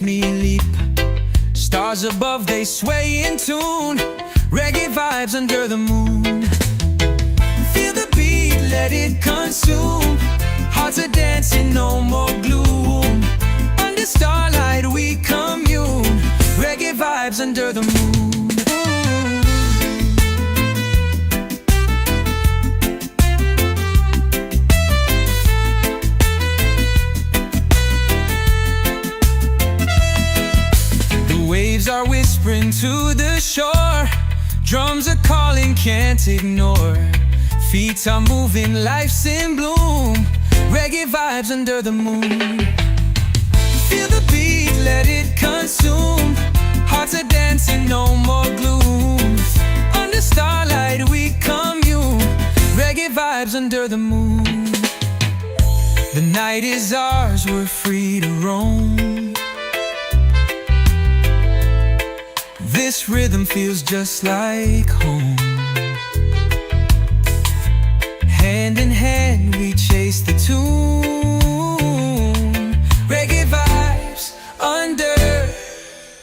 me leap. Stars above, they sway in tune. Reggae vibes under the moon. Feel the beat, let it consume. Hearts are dancing, no more gloom. Under starlight we commune. Reggae vibes under the moon. Waves are whispering to the shore. Drums are calling, can't ignore. Feet are moving, life's in bloom. Reggae vibes under the moon. Feel the beat, let it consume. Hearts are dancing, no more gloom. Under starlight we commune. Reggae vibes under the moon. The night is ours, we're free to roam. This rhythm feels just like home. Hand in hand we chase the tune. Reggae vibes under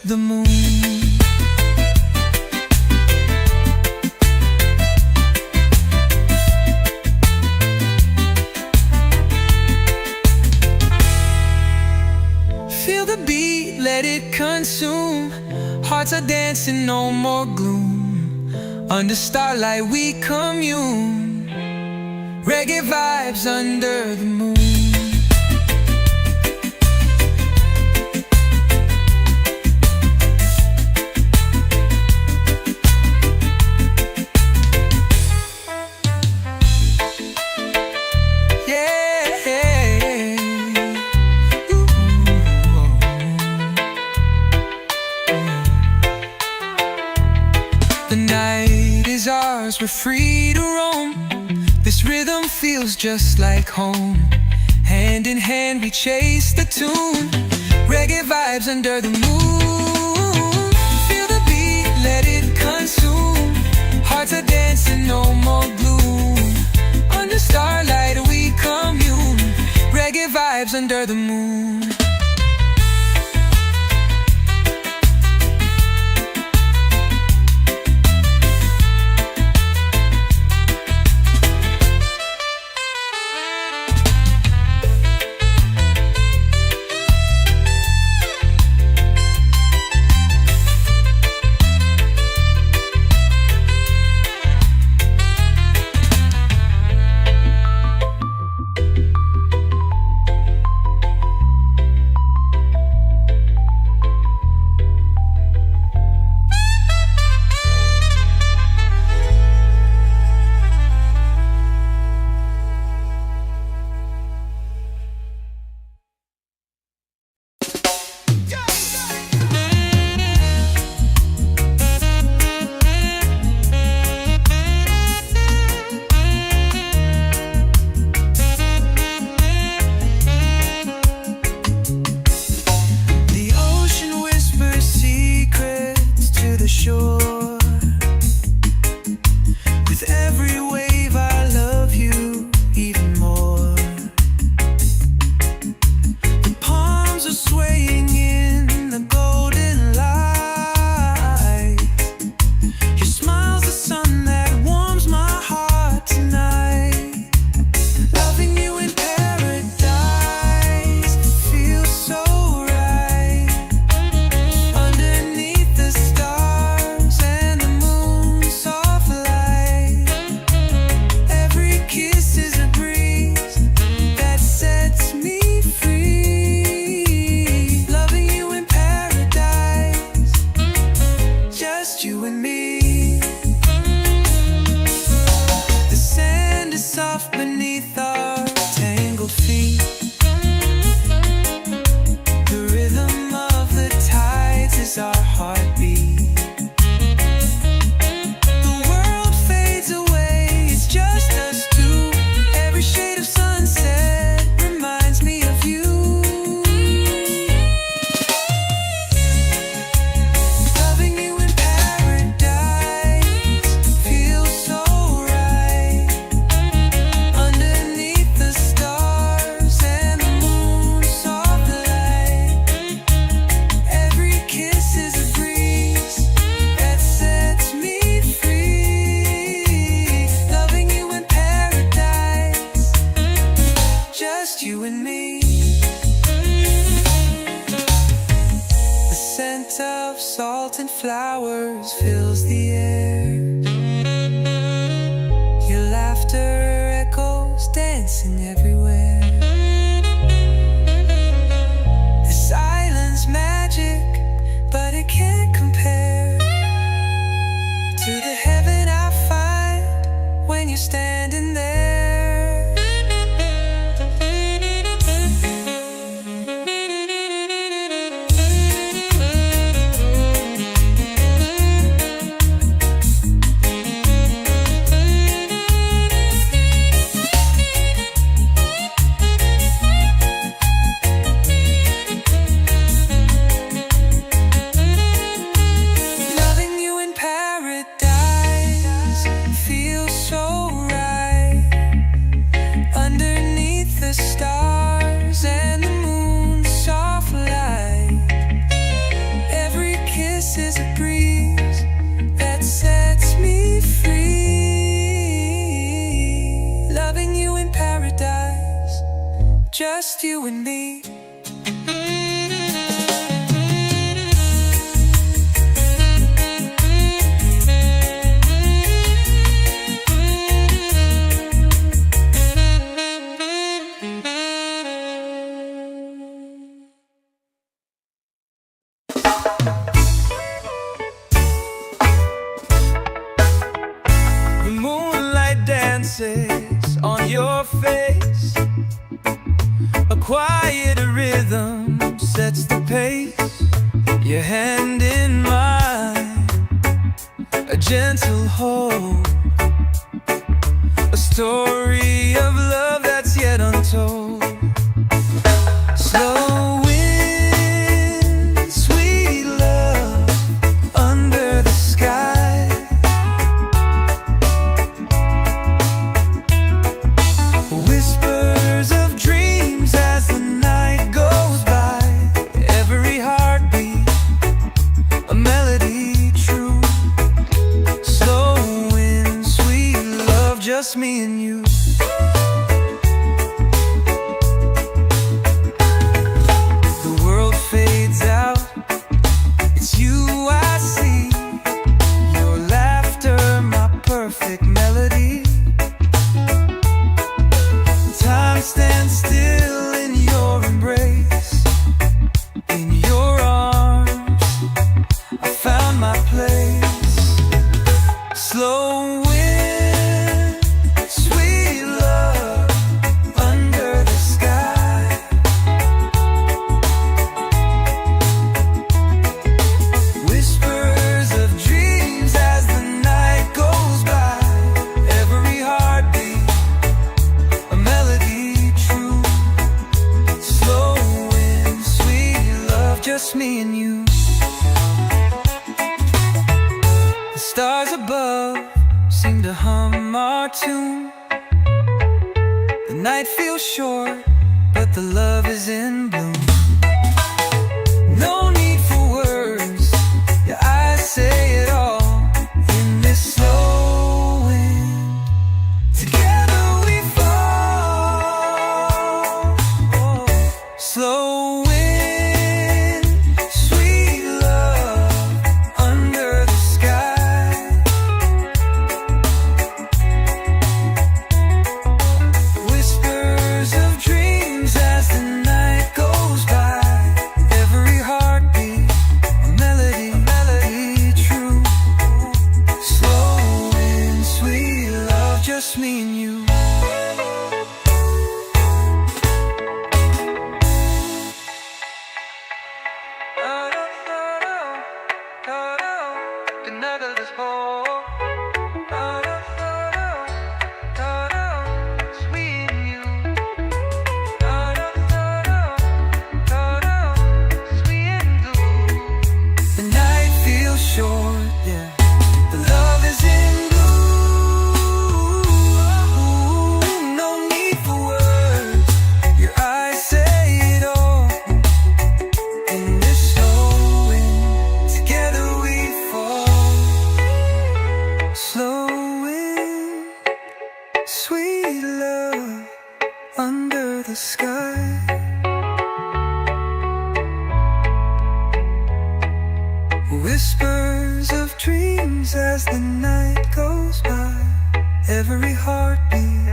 the moon. Feel the beat, let it consume. Hearts are dancing, no more gloom. Under starlight we commune. Reggae vibes under the moon. The night is ours, we're free to roam. This rhythm feels just like home. Hand in hand we chase the tune. Reggae vibes under the moon. Feel the beat, let it consume. Hearts are dancing, no more gloom. Under starlight we commune. Reggae vibes under the moon. of salt and flowers fills the air. Your laughter echoes, dancing everywhere. The silence magic, but it can't compare to the heaven I find when you're standing there. Just you and me. The moonlight dances on your face. A quiet rhythm sets the pace. Your hand in mine, a gentle hold, a story of love that's yet untold. Slow wind, sweet love under the sky. Whispers of dreams as the night goes by. Every heartbeat, a melody true. Slow wind, sweet love, just me and you. The world fades out, it's you I see. Your laughter, my perfect melody. Time stands still in your embrace. In your arms, I found my place. Slow wind, sweet love under the sky. Whispers of dreams as the night goes by. Every heartbeat, a melody true. Slow wind, sweet love, just me and you. The stars above seem to hum our tune. The night feels short, but the love is in bloom. No need for words, your eyes say it all. In this slow wind, together we fall. Slow wind, sweet love under the sky. Whispers of dreams as the night goes by. Every heartbeat, a melody true. Slow wind, sweet love, just me and you. The night feels short, yeah. The love is in bloom. No need for words, your eyes say it all. In this slow wind, together we fall. Whispers of dreams as the night goes by. Every heartbeat,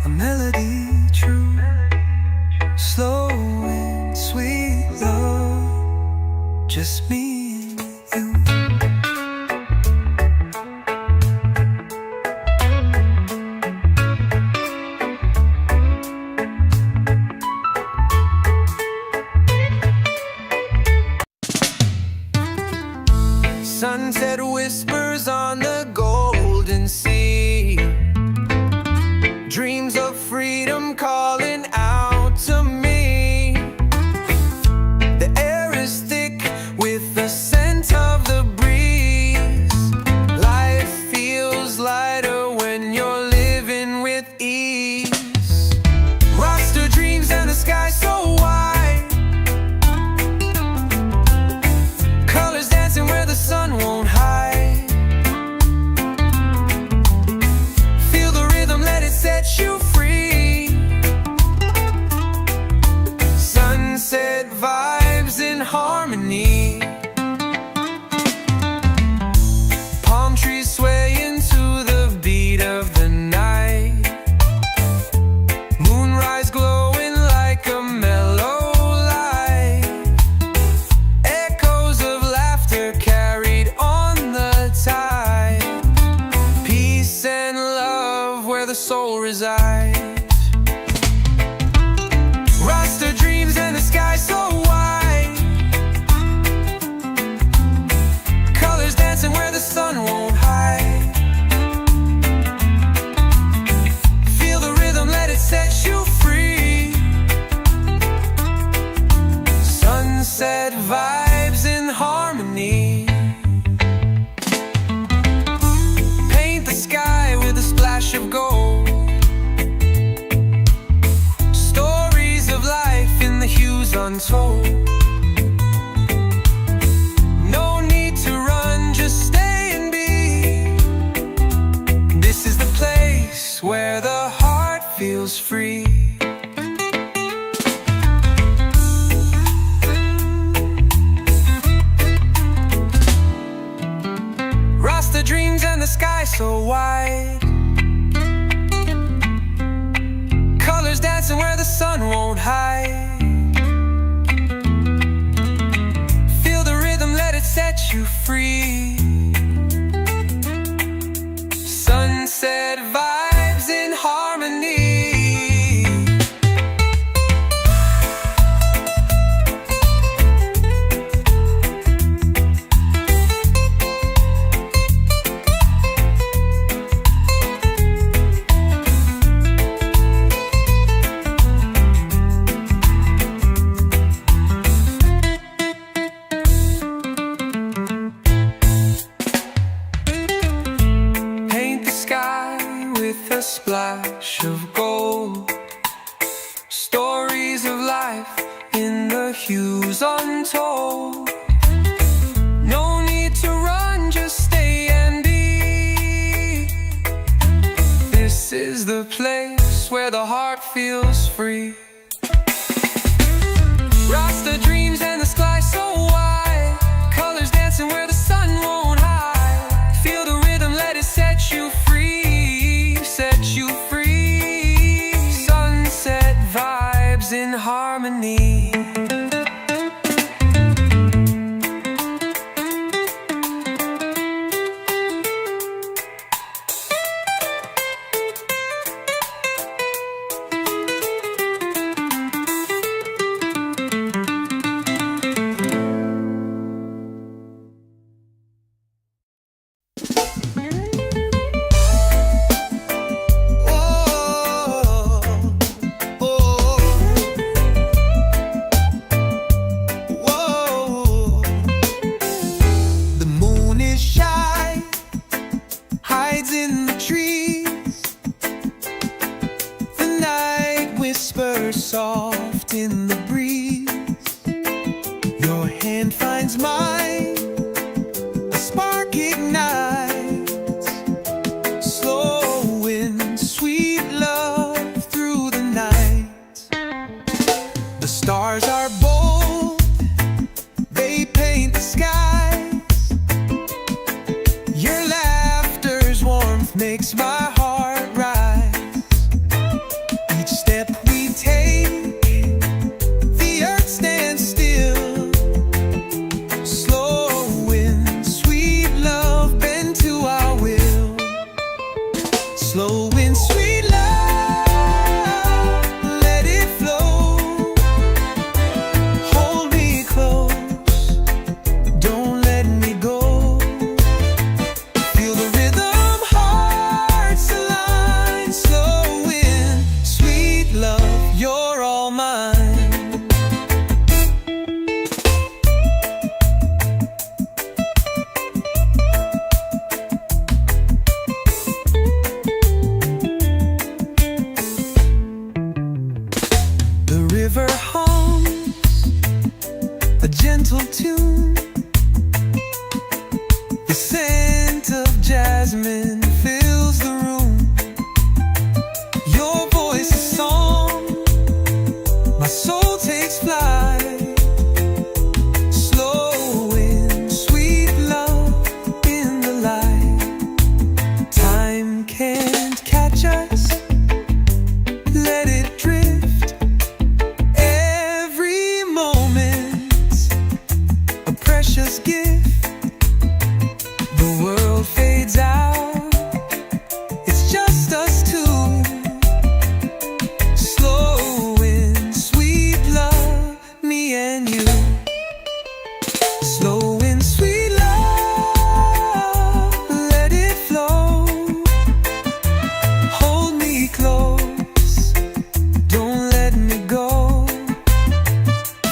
a melody true. Slow and sweet love, just me and you. Sunset whispers on the golden sea. Dreams of freedom calling out to me. The air is thick with the scent of the breeze. Life feels lighter when you're living with ease. Rasta dreams and the sky so wide. Colors dancing where the sun won't hide. Feel the rhythm, let it set you free. Sunset vibes in harmony. Palm trees swaying to the beat of the night. Moonrise glowing like a mellow light. Echoes of laughter carried on the tide. Peace and love where the soul resides. Rasta dreams and the sky so wide. Colors dancing where the sun won't hide. Feel the rhythm, let it set you free. Sunset vibes in harmony. Paint the sky with a splash of gold. Stories of life in the hues untold. No need to run, just stay and be. This is the place where the heart feels free. Rasta dreams and the sky so wide. Colors dancing where the sun won't hide. Feel the rhythm, let it set you free. Sunset vibes in harmony. Paint the sky with a splash of gold. Stories of life in the hues untold. No need to run, just stay and be. This is the place where the heart feels free. Rasta dreams and the sky so wide. Colors dancing where the sun won't hide. Feel the rhythm, let it set you free. Set you free. Sunset vibes in harmony. Soft in the breeze, your hand finds mine, a spark ignites, slow and sweet love through the night. The stars are bold, they paint the sky. makes my heart rise. Each step we take, the earth stands still. Slow wind, sweet love, bend to our will. Slow wind, sweet love, let it flow. Hold me close, don't let me go. Feel the rhythm, hearts align. Slow wind, sweet love, you're all mine. The river hums a gentle tune. The scent of jasmine fills the room. Your voice is song, my soul takes flight. Slow wind, sweet love in the light. Time can't catch us, let it drift. Every moment's a precious gift. The world fades out, it's just us two. Slow wind, sweet love, me and you. Slow wind, sweet love, let it flow. Hold me close, don't let me go.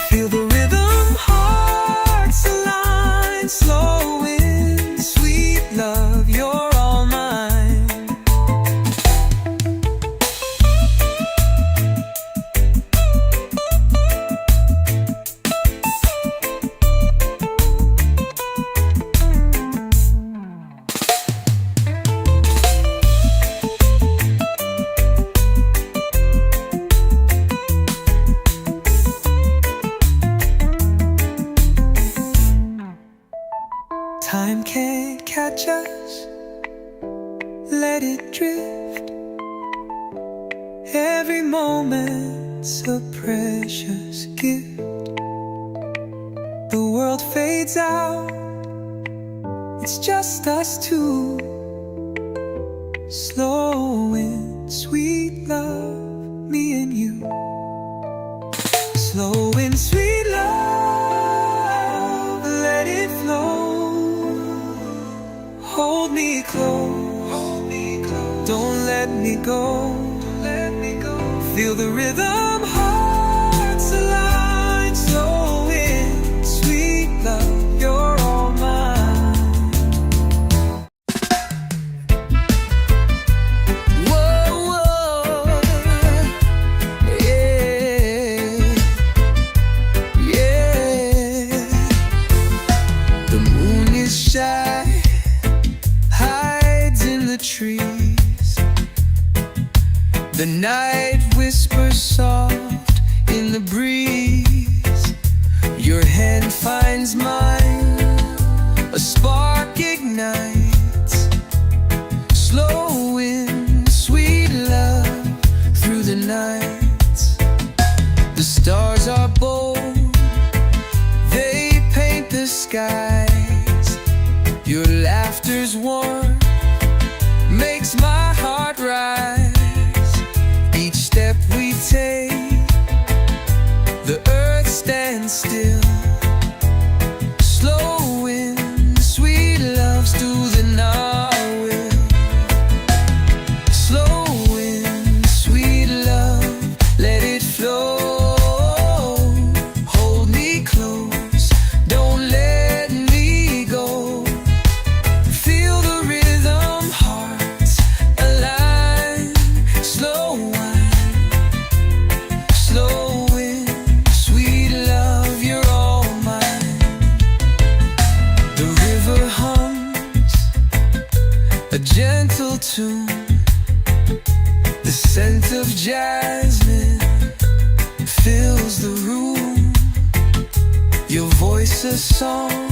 Feel the rhythm, hearts align. Slow wind, sweet love, you're all mine. Time can't catch us, let it drift. Every moment's a precious gift. The world fades out, it's just us two. Slow wind, sweet love, me and you. Slow wind, sweet love, let it flow. Hold me close, don't let me go. Feel the rhythm, hearts align. Slow wind, sweet love, you're all mine. Whoa, whoa, yeah, yeah. The moon is shy, hides in the trees. The night whispers soft in the breeze. Your hand finds mine, a spark ignites. Slow wind, sweet love, through the night. The stars are bold, they paint the skies. Your laughter's warm, makes my heart rise. Each step we take, the earth stands still. Slow wind, sweet love's soothing our will. Slow wind, sweet love, let it flow. Hold me close, don't let me go. Feel the rhythm, hearts align. Slow wine, slow wind, sweet love, you're all mine. The river hums a gentle tune. The scent of jasmine fills the room. Your voice a song,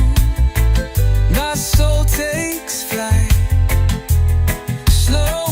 my soul takes flight. Slow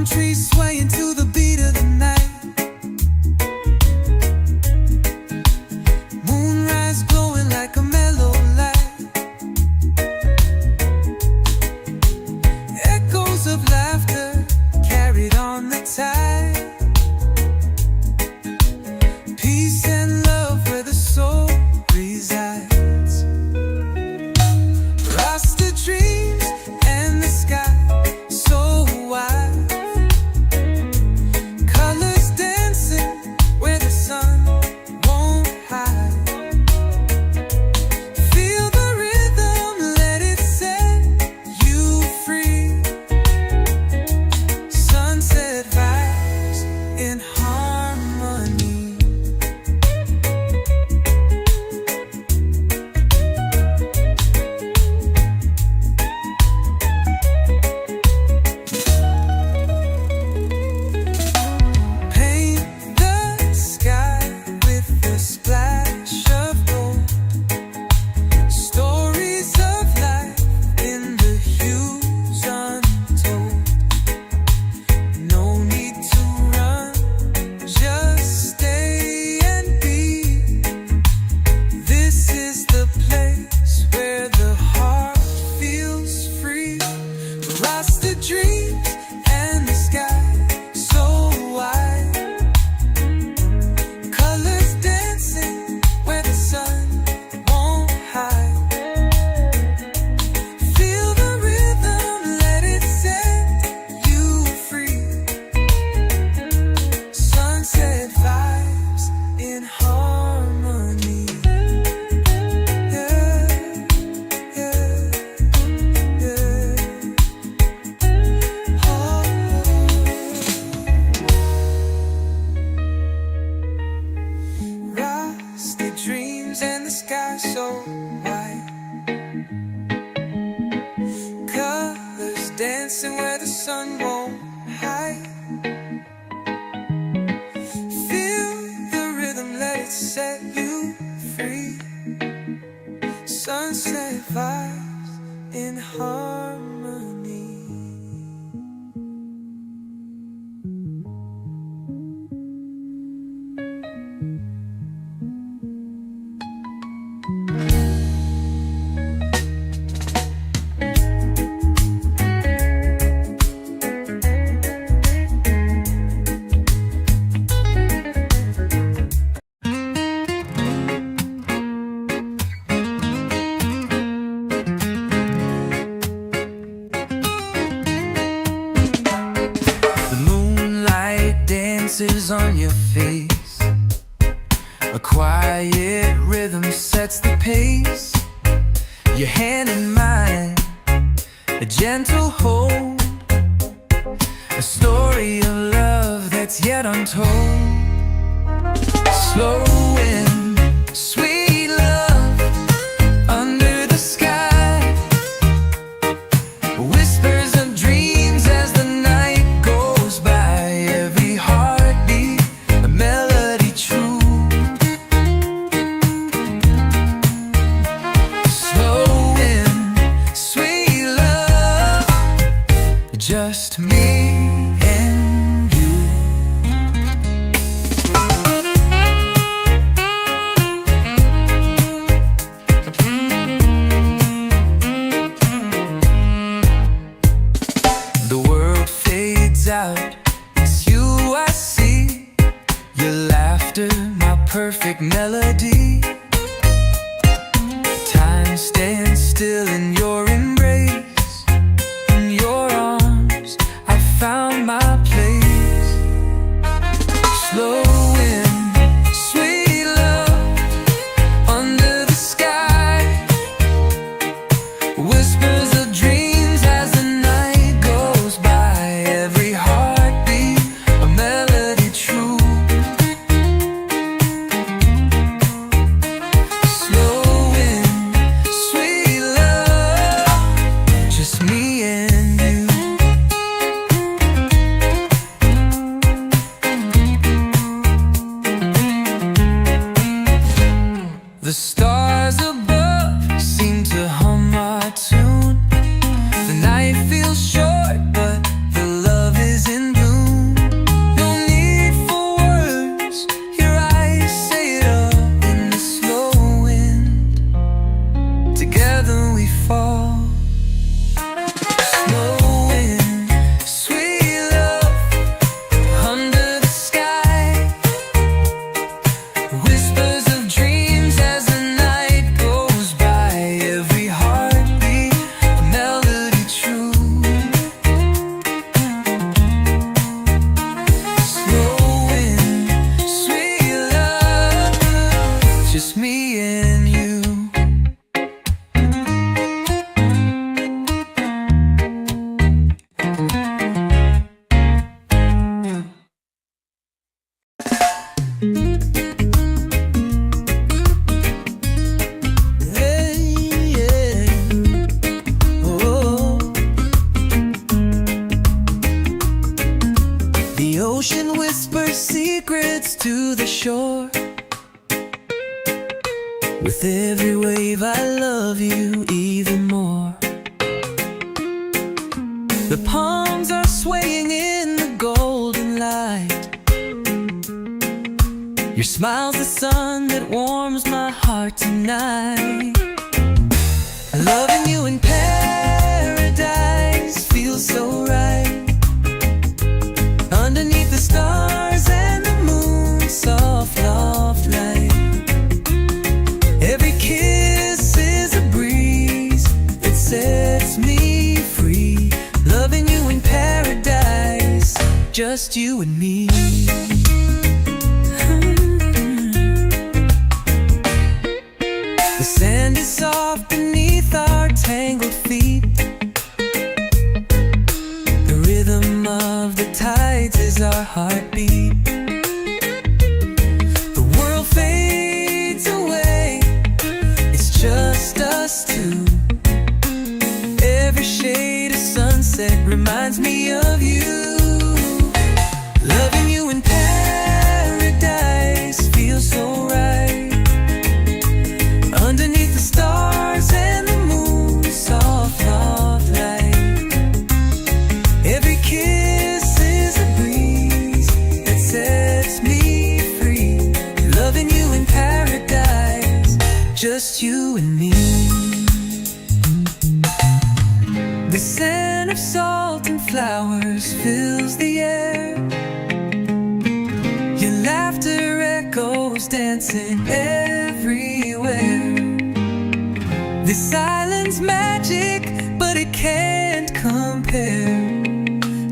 Palm trees swaying to the beat of the night. Moonrise glowing like a mellow light. Echoes of laughter carried on the tide. Peace and love where the soul resides. Rasta dreams and the sky so wide. Colors dancing where the sun won't hide. Feel the rhythm, let it set you free. Sunset vibes in harmony. Paint the sky with a splash of gold. Stories of life in the hues untold. No need to run, just stay and be. This is the place where the heart feels free. Rasta dreams and the sky so wide. Colors dancing where the sun won't hide. Feel the rhythm, let it set you free. Sunset vibes in harmony. Yeah, yeah, yeah. Oh. Rusty dreams and the sky so white. Colors dancing where the sun won't hide. Feel the rhythm, let it set you free. Sunset vibes in harmony. The moonlight dances on your face. A quiet rhythm sets the pace. Your hand in mine, a gentle hold. A story of love that's yet untold. Slow wind, sweet love under the sky. Whispers of dreams as the night goes by. Every heartbeat, a melody true. Slow wind, sweet love, just me and you. The world fades out, it's you I see. Your laughter, my perfect melody. Time stands still in your embrace. In your arms, I found my place. Slow wind, sweet love under the sky. Whispers of dreams as the night goes by. Every heartbeat, a melody true. Slow wind, sweet love. The ocean whispers secrets to the shore. With every wave I love you even more. The palms are swaying in the golden light. Your smile's the sun that warms my heart tonight. Loving you in paradise feels so right. Underneath the stars and the moon's soft love light. Every kiss is a breeze that sets me free. Loving you in paradise, just you and me. The sand is soft beneath our tangled feet. The rhythm of the tides is our heartbeat. The world fades away, it's just us two. Every shade of sunset reminds me of you. Loving you in paradise feels so right. Underneath the stars and the moon's soft love light. Every kiss is a breeze that sets me free. Loving you in paradise, just you and me. The scent of salt and flowers fills the air. Your laughter echoes dancing everywhere. This silence magic, but it can't compare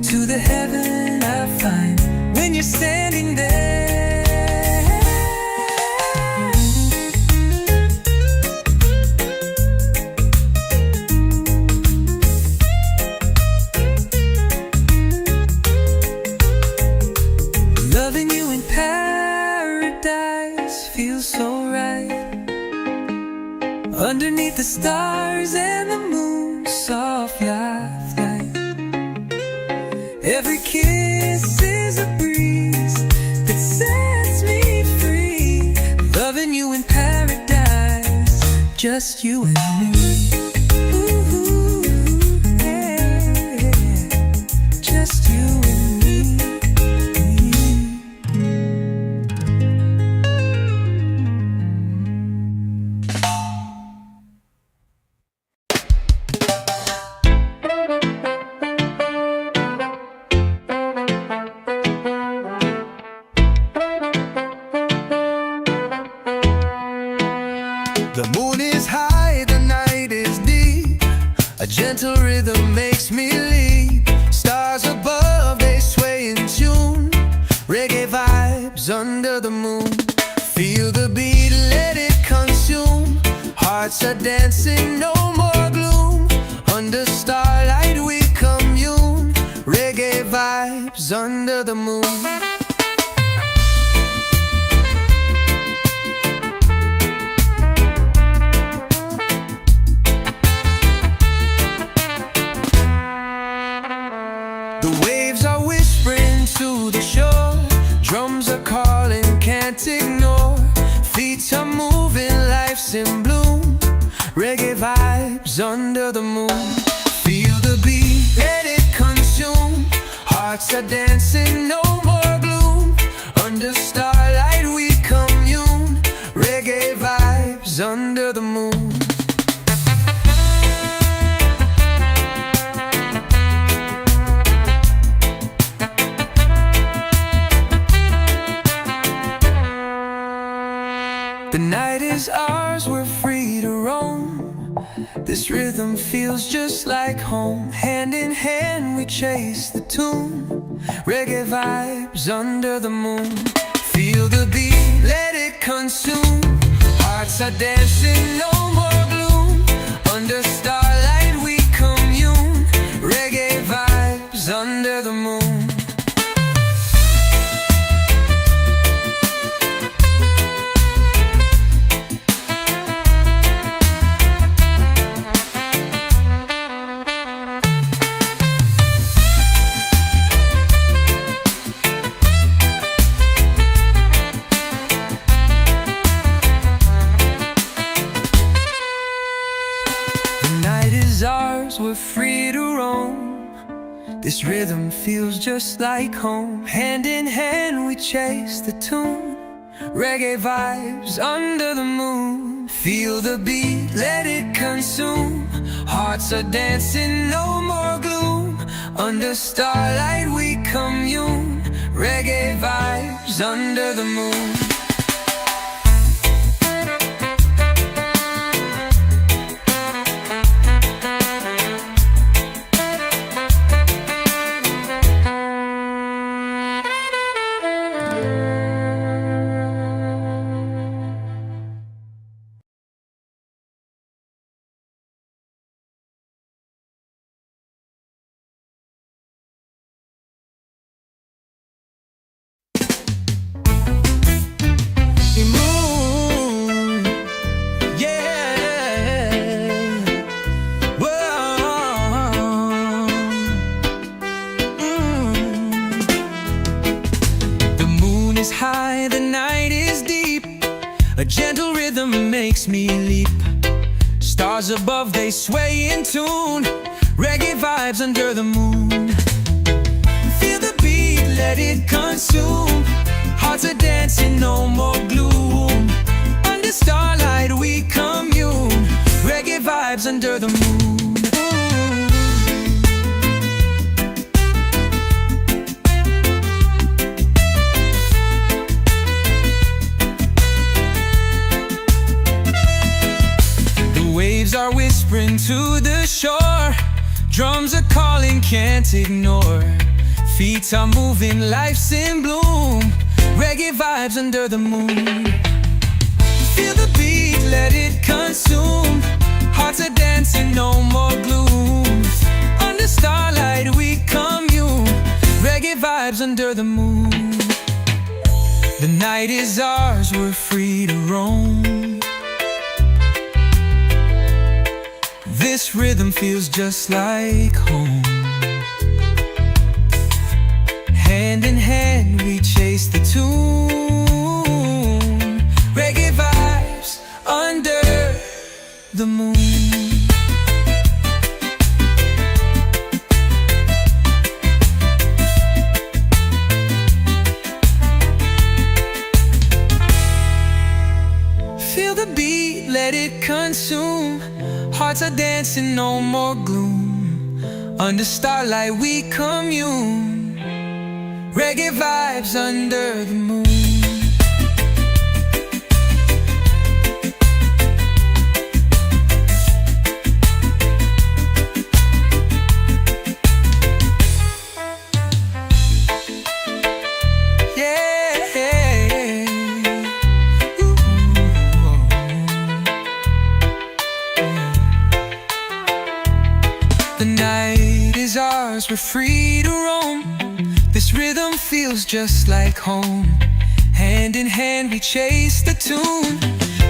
to the heaven I find when you're standing there. Loving you in paradise feels so right. Underneath the stars and the moon's soft light. Every kiss is a breeze that sets me free. Loving you in paradise, just you and me. Ooh, yeah, just you and me. The moon is high, the night is deep. A gentle rhythm makes me leap. Stars above, they sway in tune. Reggae vibes under the moon. Feel the beat, let it consume. Hearts are dancing, no more gloom. Under starlight we commune. Reggae vibes under the moon. The waves are whispering to the shore. Drums are calling, can't ignore. Feet are moving, life's in bloom. Reggae vibes under the moon. Feel the beat, let it consume. Hearts are dancing, no more gloom. Under starlight we commune. Reggae vibes under the moon. The night is ours, we're free to roam. This rhythm feels just like home. Hand in hand we chase the tune. Reggae vibes under the moon. Feel the beat, let it consume. Hearts are dancing, no more gloom. Under starlight we commune. Reggae vibes under the moon. This rhythm feels just like home. Hand in hand we chase the tune. Reggae vibes under the moon. Feel the beat, let it consume. Hearts are dancing, no more gloom. Under starlight we commune. Reggae vibes under the moon. High, the night is deep. A gentle rhythm makes me leap. Stars above, they sway in tune. Reggae vibes under the moon. Feel the beat, let it consume. Hearts are dancing, no more gloom. Under starlight we commune. Reggae vibes under the moon. Waves are whispering to the shore. Drums are calling, can't ignore. Feet are moving, life's in bloom. Reggae vibes under the moon. Feel the beat, let it consume. Hearts are dancing, no more gloom. Under starlight we commune. Reggae vibes under the moon. The night is ours, we're free to roam. This rhythm feels just like home. Hand in hand we chase the tune. Reggae vibes under the moon. Feel the beat, let it consume. Hearts are dancing, no more gloom. Under starlight we commune. Reggae vibes under the moon. The night is ours, we're free to roam. This rhythm feels just like home. Hand in hand we chase the tune.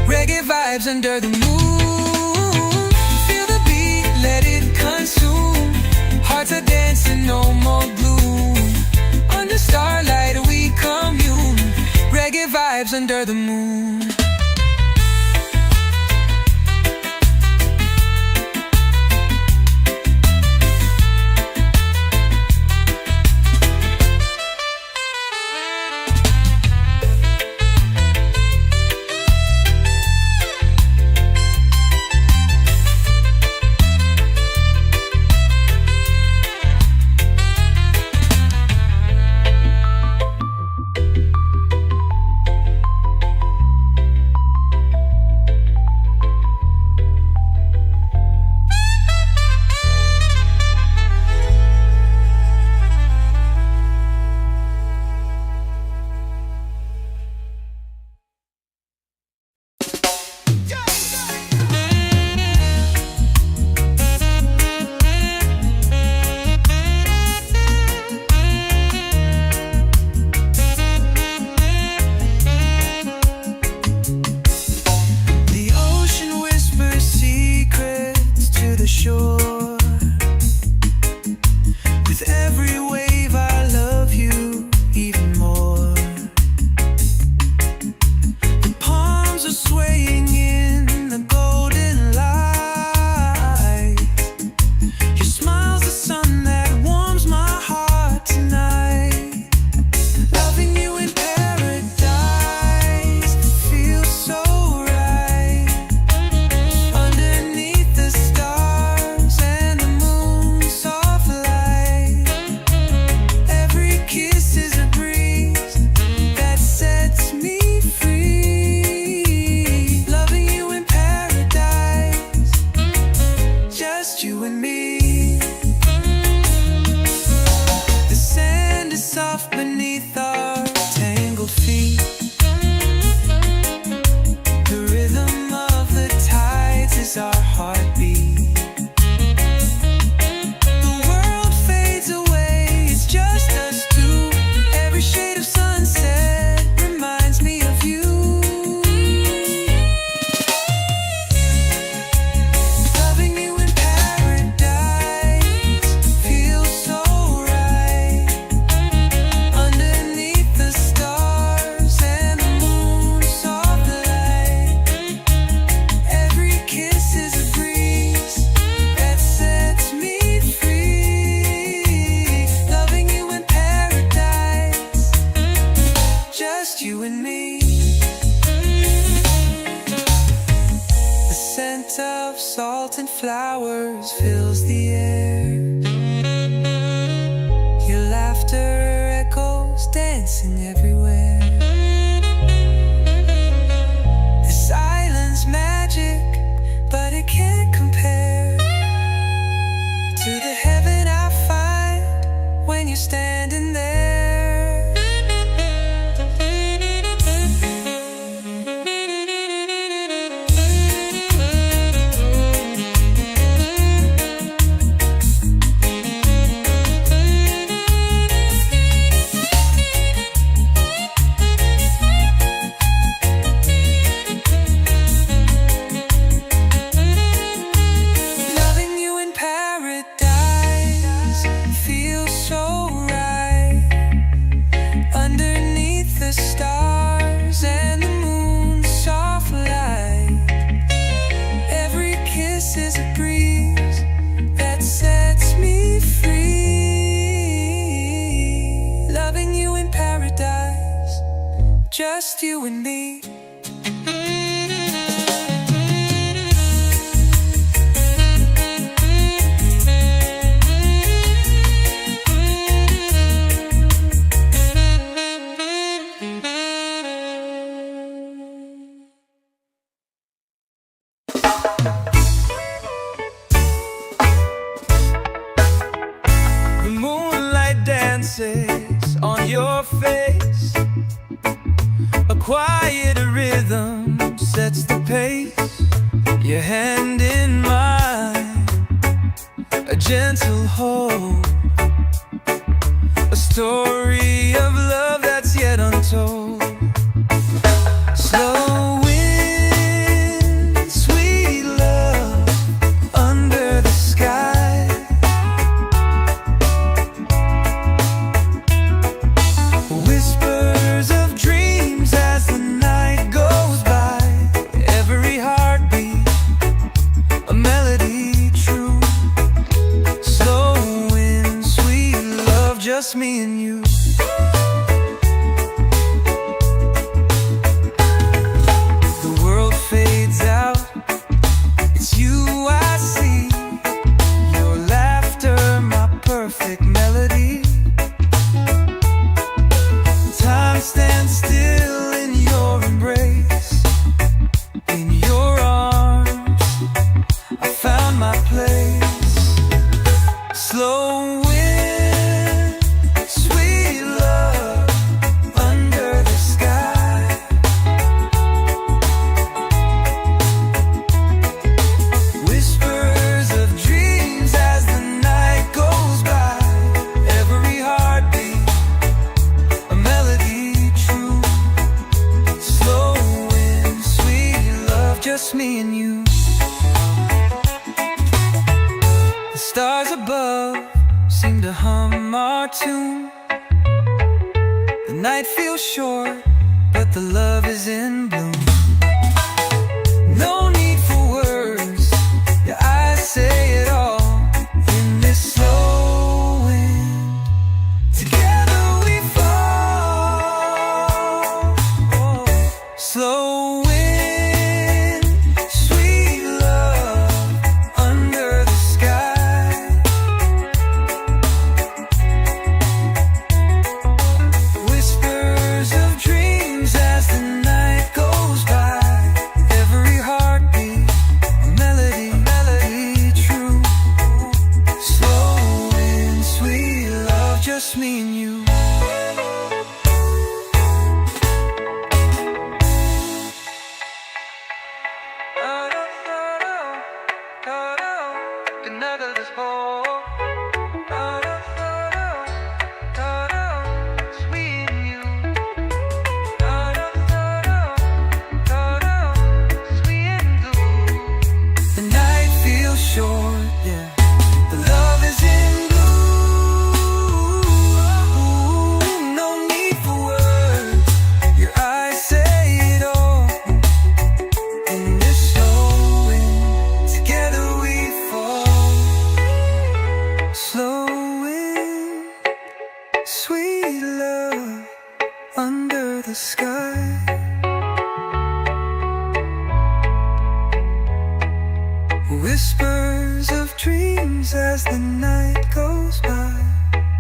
Reggae vibes under the moon. Feel the beat, let it consume. Hearts are dancing, no more gloom. Under starlight we commune. Reggae vibes under the moon. soft beneath our tangled feet. The rhythm of the tides is our heartbeat. The world fades away, it's just us two. Every shade of sunset reminds me of you. Loving you in paradise feels so right. Underneath the stars and the moon's soft light. Every kiss is a breeze that sets me free. Loving you in paradise, just you and me. The scent of salt and flowers fills the air. Your laughter echoes, dancing everywhere. The silence magic, but it can't compare to the heaven I find when you're standing there. Loving you in paradise feels so right. Underneath the stars and the moon's soft light. Every kiss is a breeze that sets me free. Loving you in paradise, just you and me. The moonlight dances on your face. A quiet rhythm sets the pace. Your hand in mine, a gentle hold. A story of love that's yet untold. Slow wind, sweet love under the sky. Whispers of dreams as the night goes by. Every heartbeat, a melody true. Slow wind, sweet love, just me and you. The world fades out, it's you I see. Your laughter, my perfect melody. Time stands still in your embrace. In your arms, I found my place. Slow wind, sweet love under the sky. Whispers of dreams as the night goes by. Every heartbeat, a melody true. Slow wind, sweet love, just me and you. The stars above seem to hum our tune. The night feels short, but the love is in bloom. No need for words, your eyes say it all. In this slow wind, together we fall. Slow wind, sweet love under the sky. Whispers of dreams as the night goes sweet love under the sky. Whispers of dreams as the night goes by.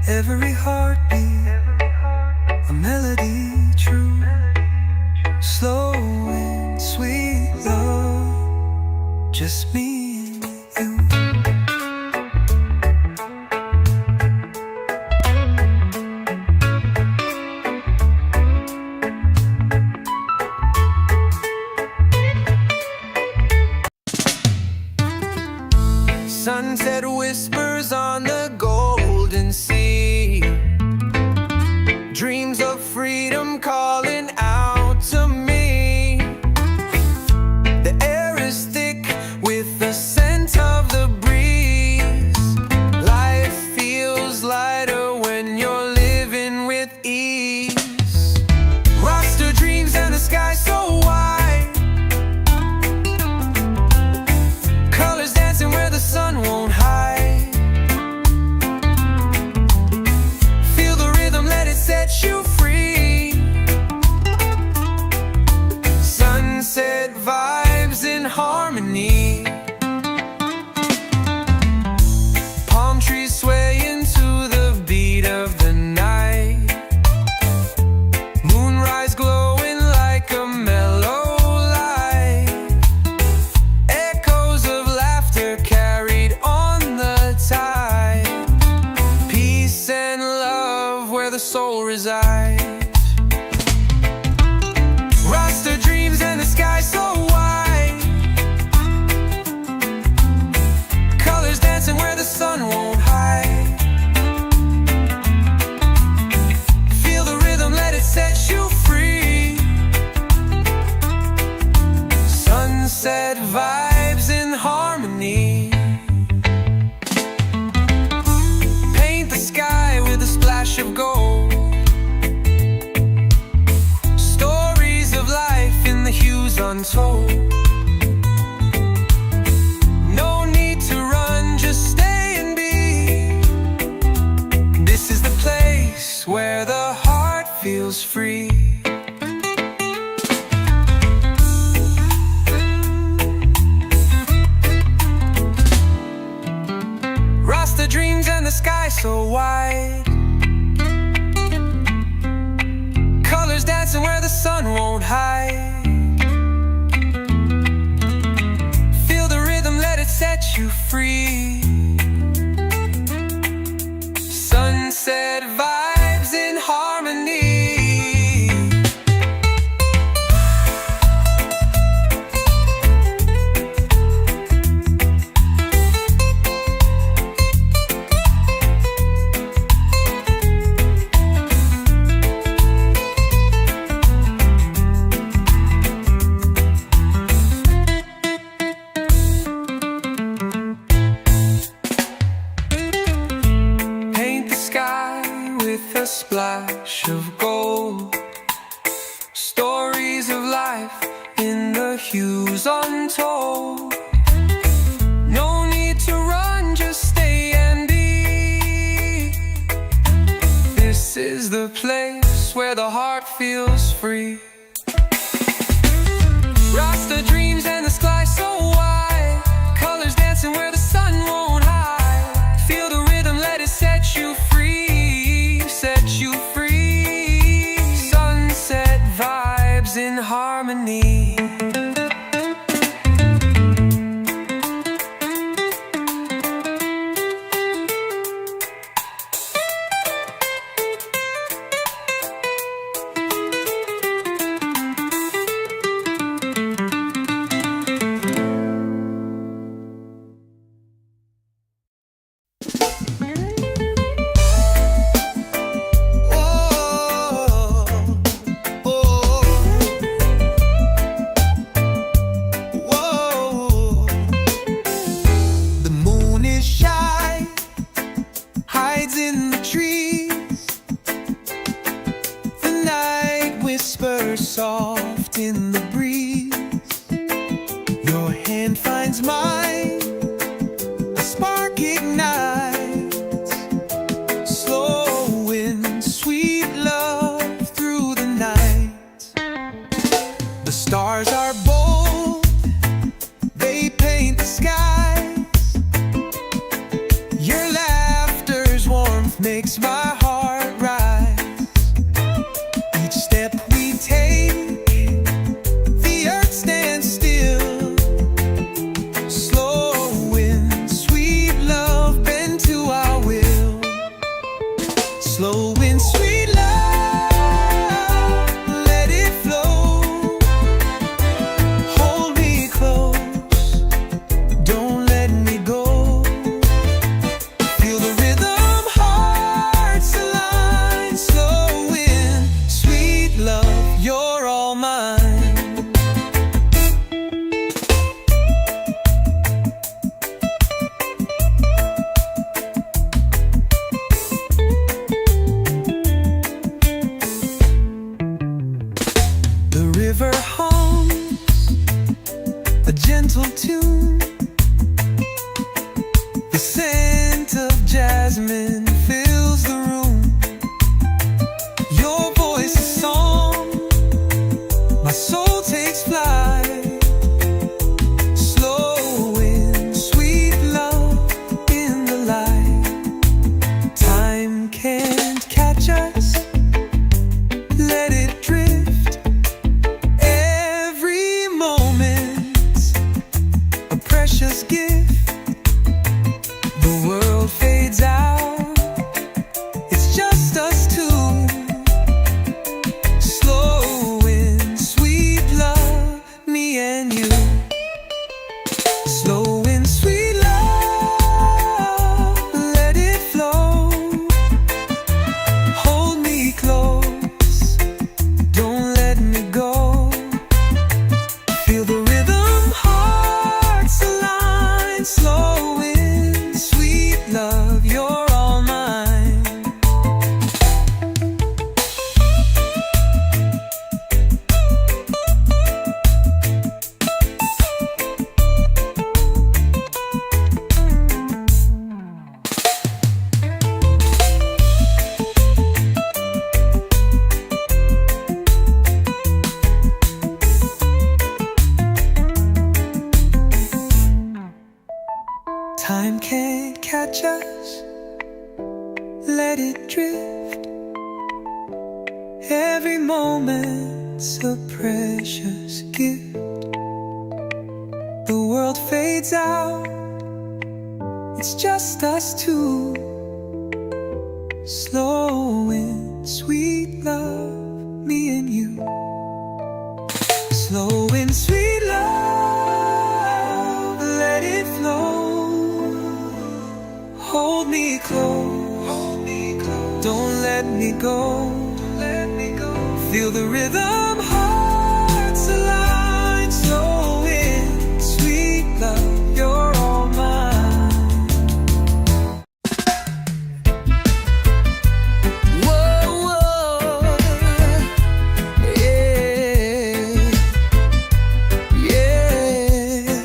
Every heartbeat, a melody true. Slow and sweet love, just me and you. Sunset whispers on the golden sea. Dreams of freedom calling out to me. The air is thick with the scent of the breeze. Life feels lighter when you're living with ease. Rasta dreams and the sky so wide. Colors dancing where the sun won't hide. Feel the rhythm, let it set you free. Sunset vibes in harmony. Palm trees swaying to the beat of the night. Moonrise glowing like a mellow light. Echoes of laughter carried on the tide. Peace and love where the soul resides. Rasta dreams and the sky so wide. Colors dancing where the sun won't hide. Feel the rhythm, let it set you free. Sunset vibes in harmony. Paint the sky with a splash of gold. Stories of life in the hues untold. No need to run, just stay and be. This is the place where the heart feels free. Rasta dreams and the sky so wide. Colors dancing where the sun won't hide. Feel the rhythm, let it set you free. Sunset vibes in harmony. Paint the sky with a splash of gold. Stories of life in the hues untold. No need to run, just stay and be. This is the place where the heart feels free. Rasta dreams and the sky so wide. Colors dancing where the sun won't hide. Feel the rhythm, let it set you free. Set you free. Sunset vibes in harmony. soft in the breeze. Your hand finds mine, a spark ignites, slow and sweet. river hums a gentle tune. The scent of jasmine fills the room. Your voice is song, my soul takes flight. Slow in sweet love in the light. Time can't catch us, let it drift. Every moment's a precious gift. The world fades out, it's just us two. Slow in sweet love, me and you. Slow in sweet love, let it flow. Hold me close, don't let me go. Feel the rhythm, hearts align. Slow in sweet love, you're all mine. Time can't catch us, let it drift. Every moment's a precious gift. The world fades out, it's just us two. Slow in sweet love, me and you. Slow in sweet love, let it flow. Hold me close, don't let me go. Feel the rhythm, hearts align. Slow in sweet love, you're all mine. Whoa, whoa, yeah, yeah.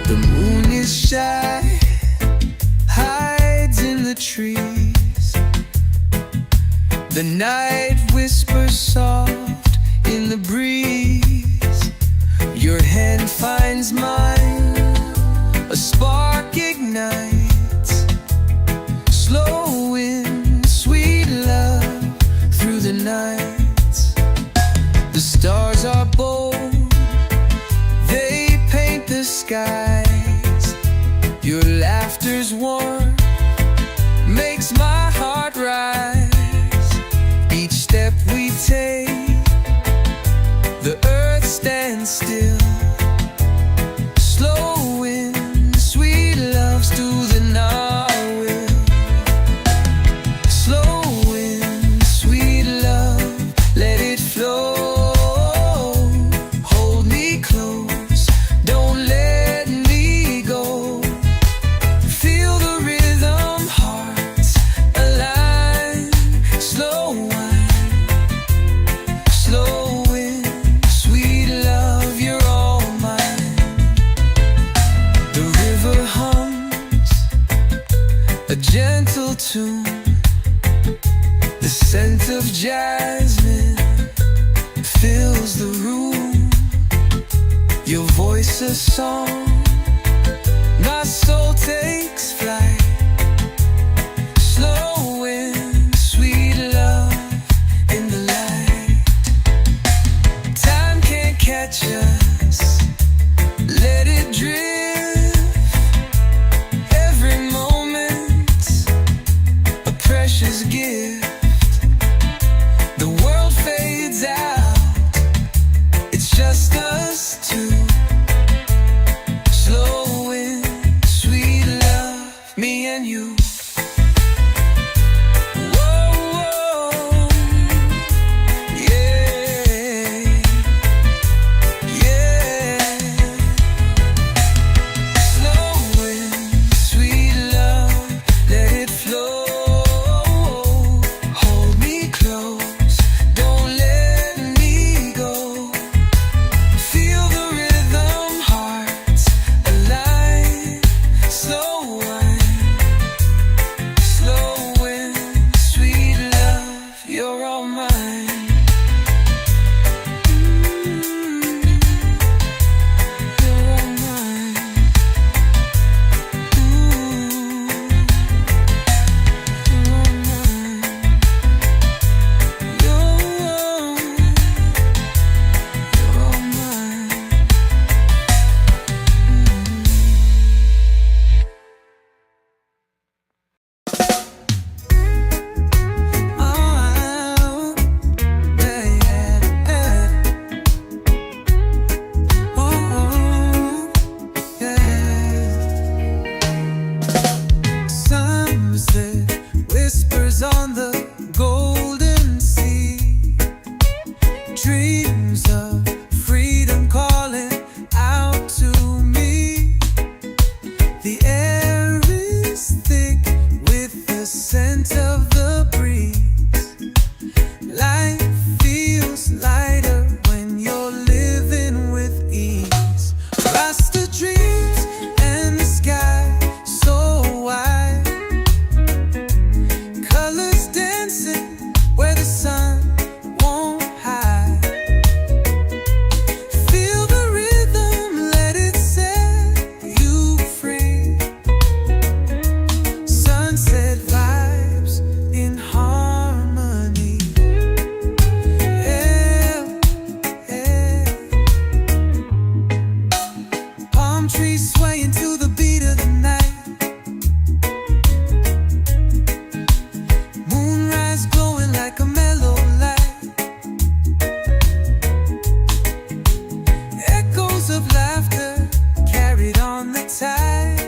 The moon is shy, hides in the trees. The night whispers soft in the breeze. Your hand finds mine, a spark ignites. Slow in sweet love through the nights. The stars are bold, they paint the skies. Your laughter's warm, makes my heart rise. Each step we take, the earth stands still. Slow in sweet love's to the will. Slow in sweet love, let it flow. Hold me close, don't let me go. Feel the rhythm, hearts align. Slow in sweet love, you're all mine. The river hums a gentle tune. The scent of jasmine fills the room. Your voice a song, my soul takes flight. Slow in sweet love in the light. Time can't catch us, let it drift. Every moment's a precious gift. The world fades out, it's just us two. Slow in sweet love, me You're all mine. On the golden sea, dreams of freedom calling out to me. The air is thick with the scent of the breeze. Life feels lighter when you're living with ease. Rasta dreams and the sky so wide, where the sun won't hide. Feel the rhythm, let it set you free. Sunset vibes in harmony. Yeah, yeah. Palm trees swaying to the beat of the night. Like a mellow light, echoes of laughter carried on the tide.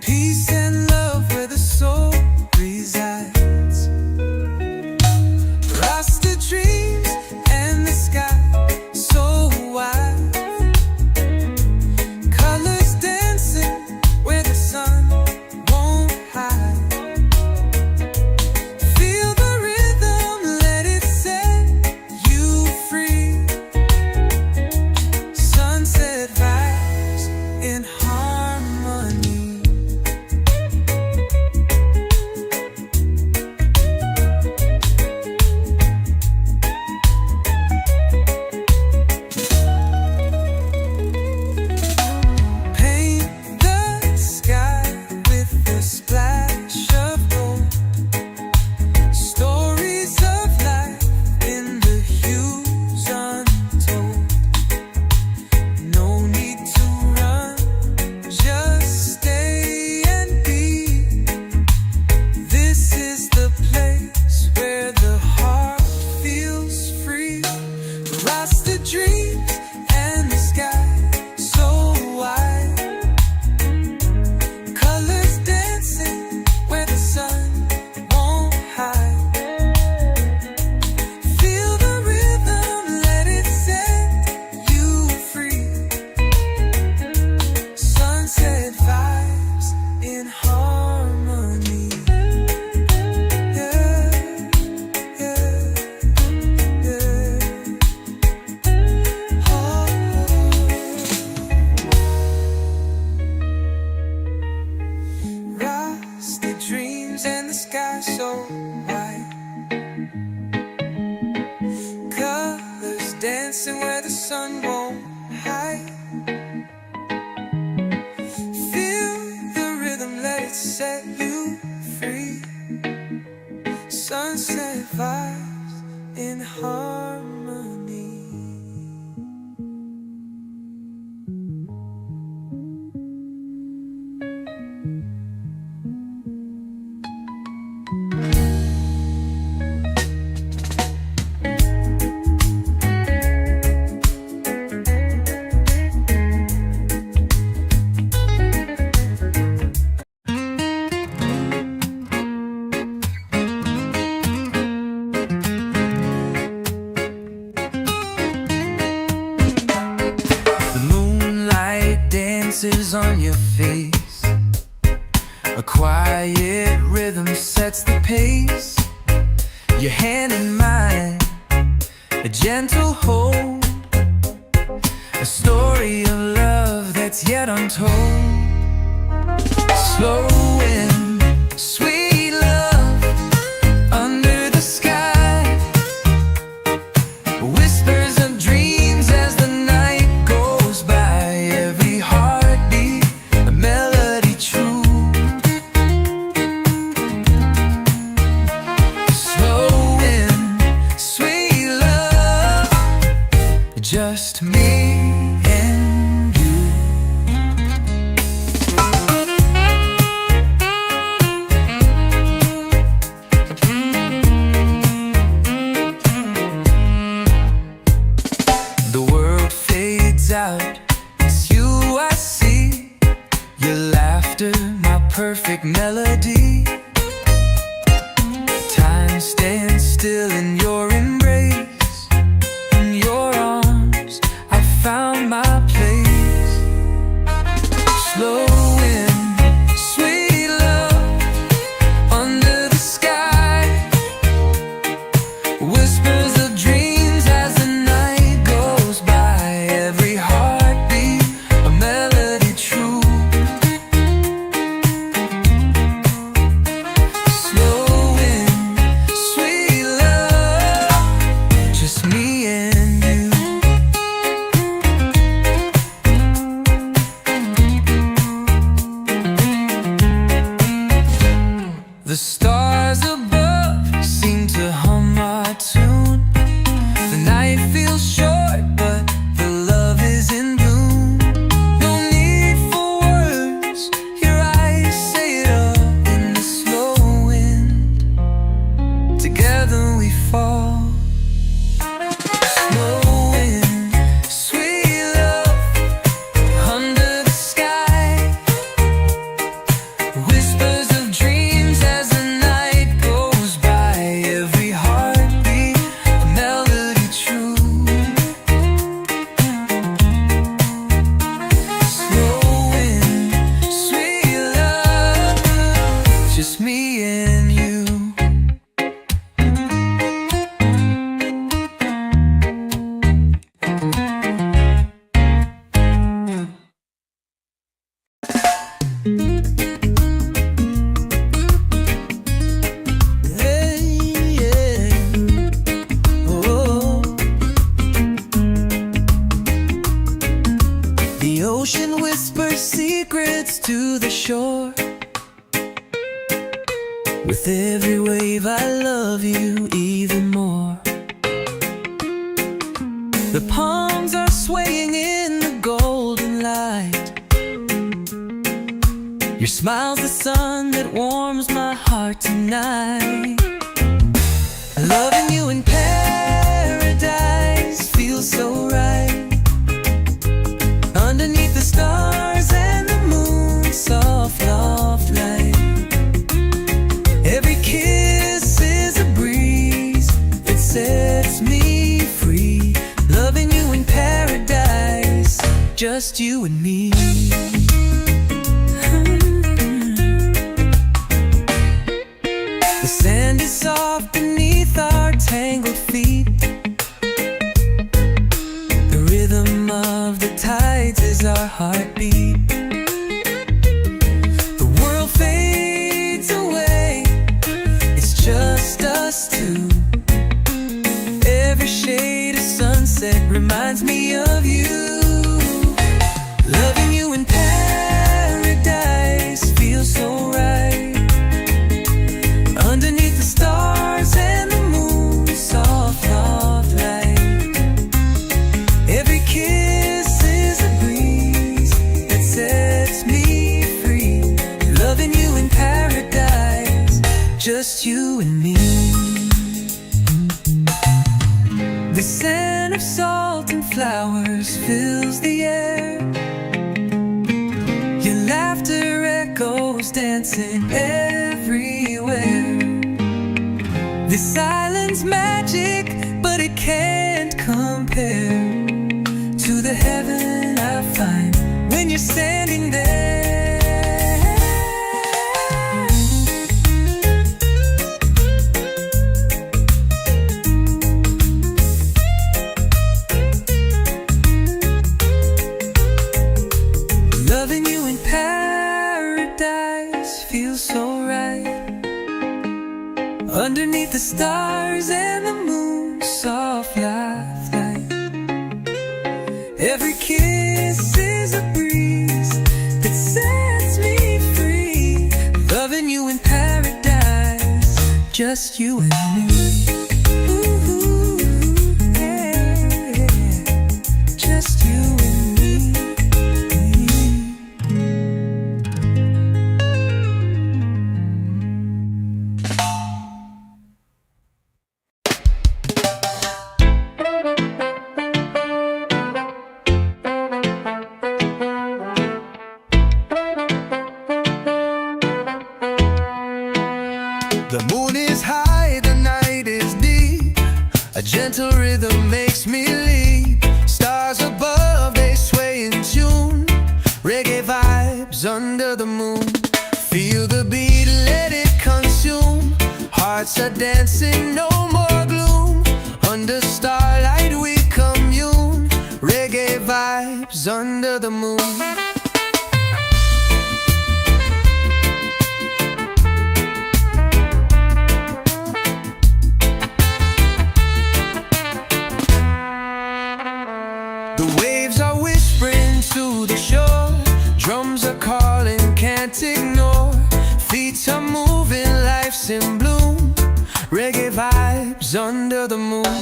Peace and love where the soul resides. Rasta dreams and the sky so wide, colors dancing where the sun won't hide. And the sky so white, colors dancing where the sun won't hide. Feel the rhythm, let it set you free. Sunset vibes in harmony. Dances on your face, a quiet rhythm sets the pace. Your hand in mine, a gentle hold, a story of love that's yet untold. Slow and sweet love, perfect melody. Time stands still in your embrace. In your arms I found my place. Slow wind, sweet love, under the sky. Whispers of dreams as the night goes by. Every heartbeat a melody true. Slow wind, sweet love, just me and you. The stars above seem to hum our tune. The night feels short, but the love is in bloom. No need for words, your eyes say it all. In the slow wind, together we fall. Slow wind, sweet love, under the sky. Whispers of dreams as the night goes by. Every heartbeat a melody true. Slow wind, sweet love, just me and you. Hey, yeah. Oh. The ocean whispers secrets to the shore. With every wave I love you even more. The palms are swaying in the golden light. Your smile's the sun that warms my heart tonight. Loving you in paradise feels so right. Underneath the stars and the moon's soft, soft light. Every kiss is a breeze that sets me free. Loving you in paradise, just you and me. The sand is soft beneath our tangled feet. The rhythm of the tides is our heartbeat. The world fades away, it's just us two. Every shade of sunset reminds me of you. Loving you in paradise feels so right. Underneath the stars and the moon's soft, soft light. Every kiss is a breeze that sets me free. Loving you in paradise, just you and me. The scent of salt and flowers fills the air. Your laughter echoes dancing everywhere. This silence magic, but it can't compare to the heaven I find when you're standing there. Loving you in paradise feels so right. Underneath the stars and the moon's soft light. Every kiss is a breeze that sets me free. Loving you in paradise, just you and me. Ooh, yeah, just you and me. high, the night is deep. A gentle rhythm makes me leap. Stars above, they sway in tune. Reggae vibes under the moon. Feel the beat, let it consume. Hearts are dancing, no more gloom. Under starlight we commune. Reggae vibes under the moon. The waves are whispering to the shore. Drums are calling, can't ignore. Feet are moving, life's in bloom. Reggae vibes under the moon.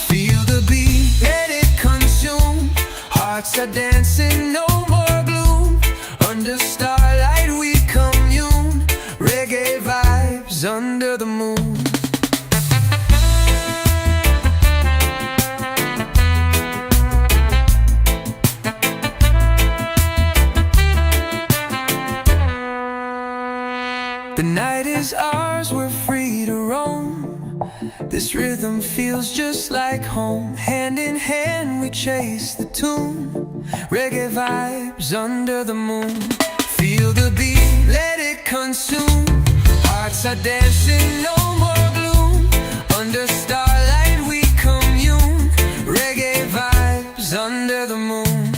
Feel the beat, let it consume. Hearts are dancing, no more gloom. Under starlight we commune. Reggae vibes under the moon. The night is ours, we're free to roam. This rhythm feels just like home. Hand in hand we chase the tune. Reggae vibes under the moon. Feel the beat, let it consume. Hearts are dancing, no more gloom. Under starlight we commune. Reggae vibes under the moon.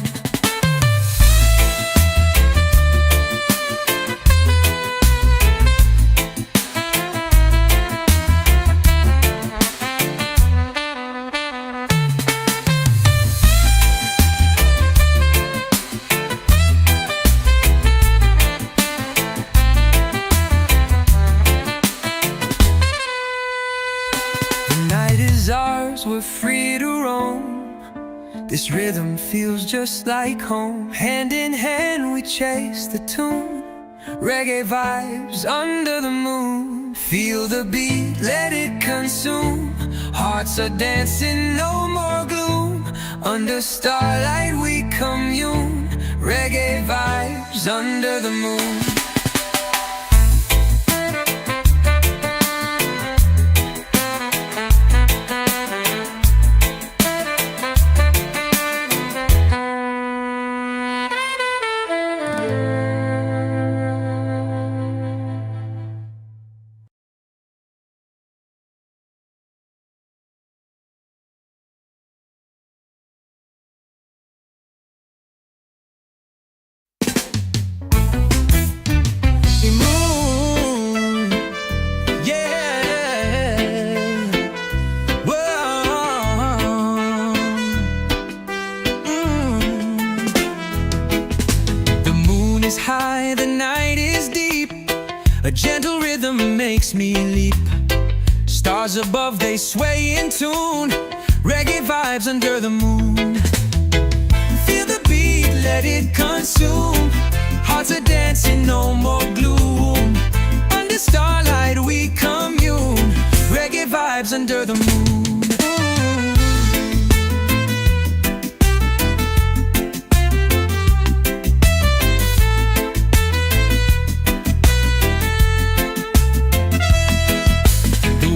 Ours, we're free to roam. This rhythm feels just like home. Hand in hand we chase the tune. Reggae vibes under the moon. Feel the beat, let it consume. Hearts are dancing, no more gloom. Under starlight we commune. Reggae vibes under the moon. High, the night is deep. A gentle rhythm makes me leap. Stars above, they sway in tune. Reggae vibes under the moon. Feel the beat, let it consume. Hearts are dancing, no more gloom. Under starlight we commune. Reggae vibes under the moon.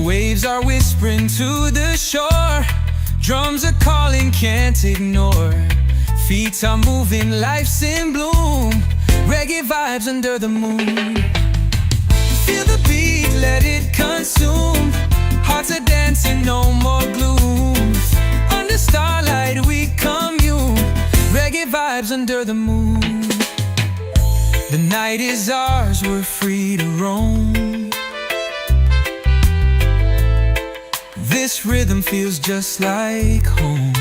Waves are whispering to the shore. Drums are calling, can't ignore. Feet are moving, life's in bloom. Reggae vibes under the moon. Feel the beat, let it consume. Hearts are dancing, no more gloom. Under starlight we commune. Reggae vibes under the moon. The night is ours, we're free to roam. This rhythm feels just like home.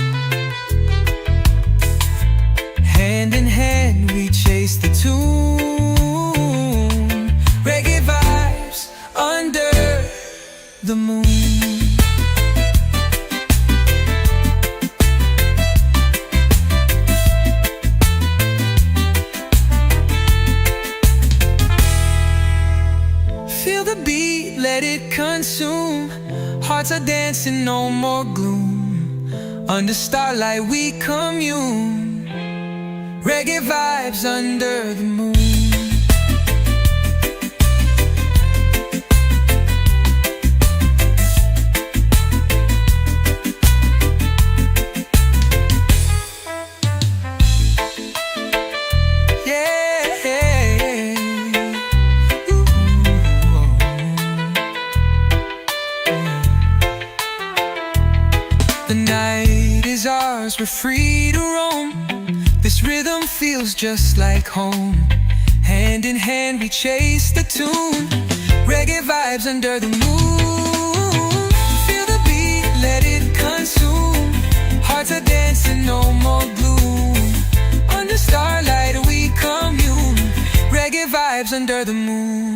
Hand in hand we chase the tune. Reggae vibes under the moon. Feel the beat, let it consume. Hearts are dancing, no more gloom. Under starlight we commune. Reggae vibes under the moon. stars, we're free to roam. This rhythm feels just like home. Hand in hand we chase the tune. Reggae vibes under the moon. Feel the beat, let it consume. Hearts are dancing, no more gloom. Under starlight we commune. Reggae vibes under the moon.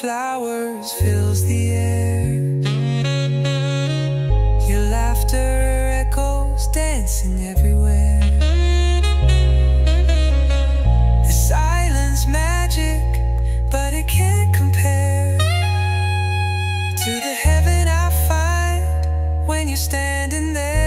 Flowers fills the air. Your laughter echoes, dancing everywhere. The silence magic, but it can't compare to the heaven I find when you're standing there.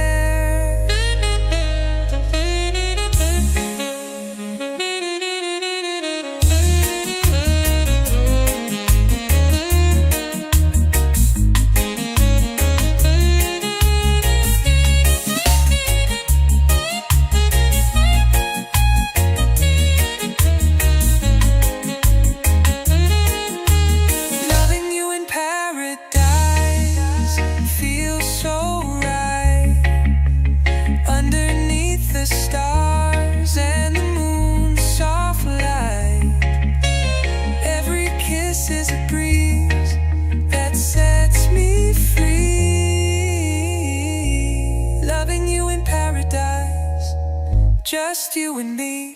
Just you and me.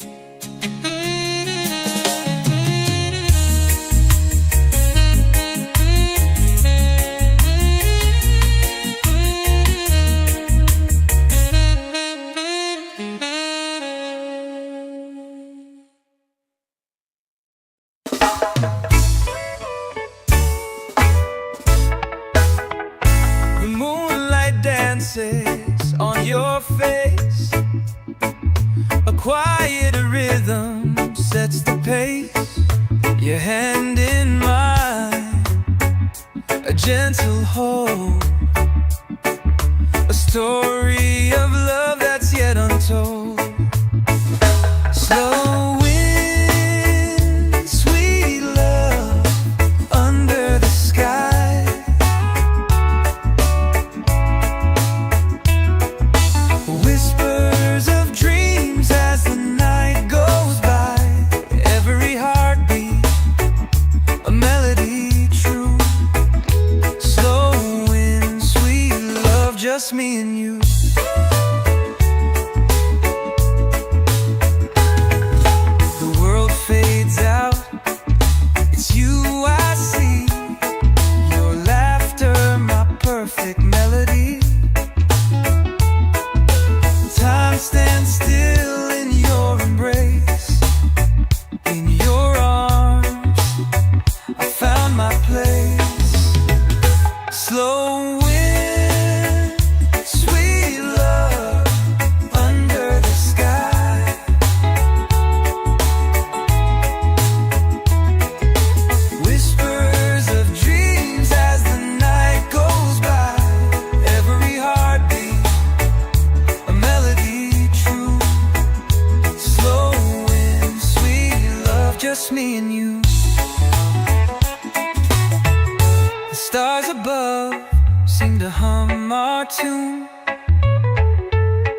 The moonlight dances on your face. A quiet rhythm sets the pace. Your hand in mine, a gentle hold story of love that's yet untold. Slow wind, sweet love under the sky. Whispers of dreams as the night goes by. Every heartbeat, a melody true. Slow wind, sweet love, just me and you. The world fades out, it's you I see. Your laughter, my perfect melody. Time stands still in your embrace. In your arms, I found my place. Slow wind, sweet love under the sky. Whispers of dreams as the night goes by. Every heartbeat, a melody true. Slow wind, sweet love, just me and you. The stars above seem to hum our tune.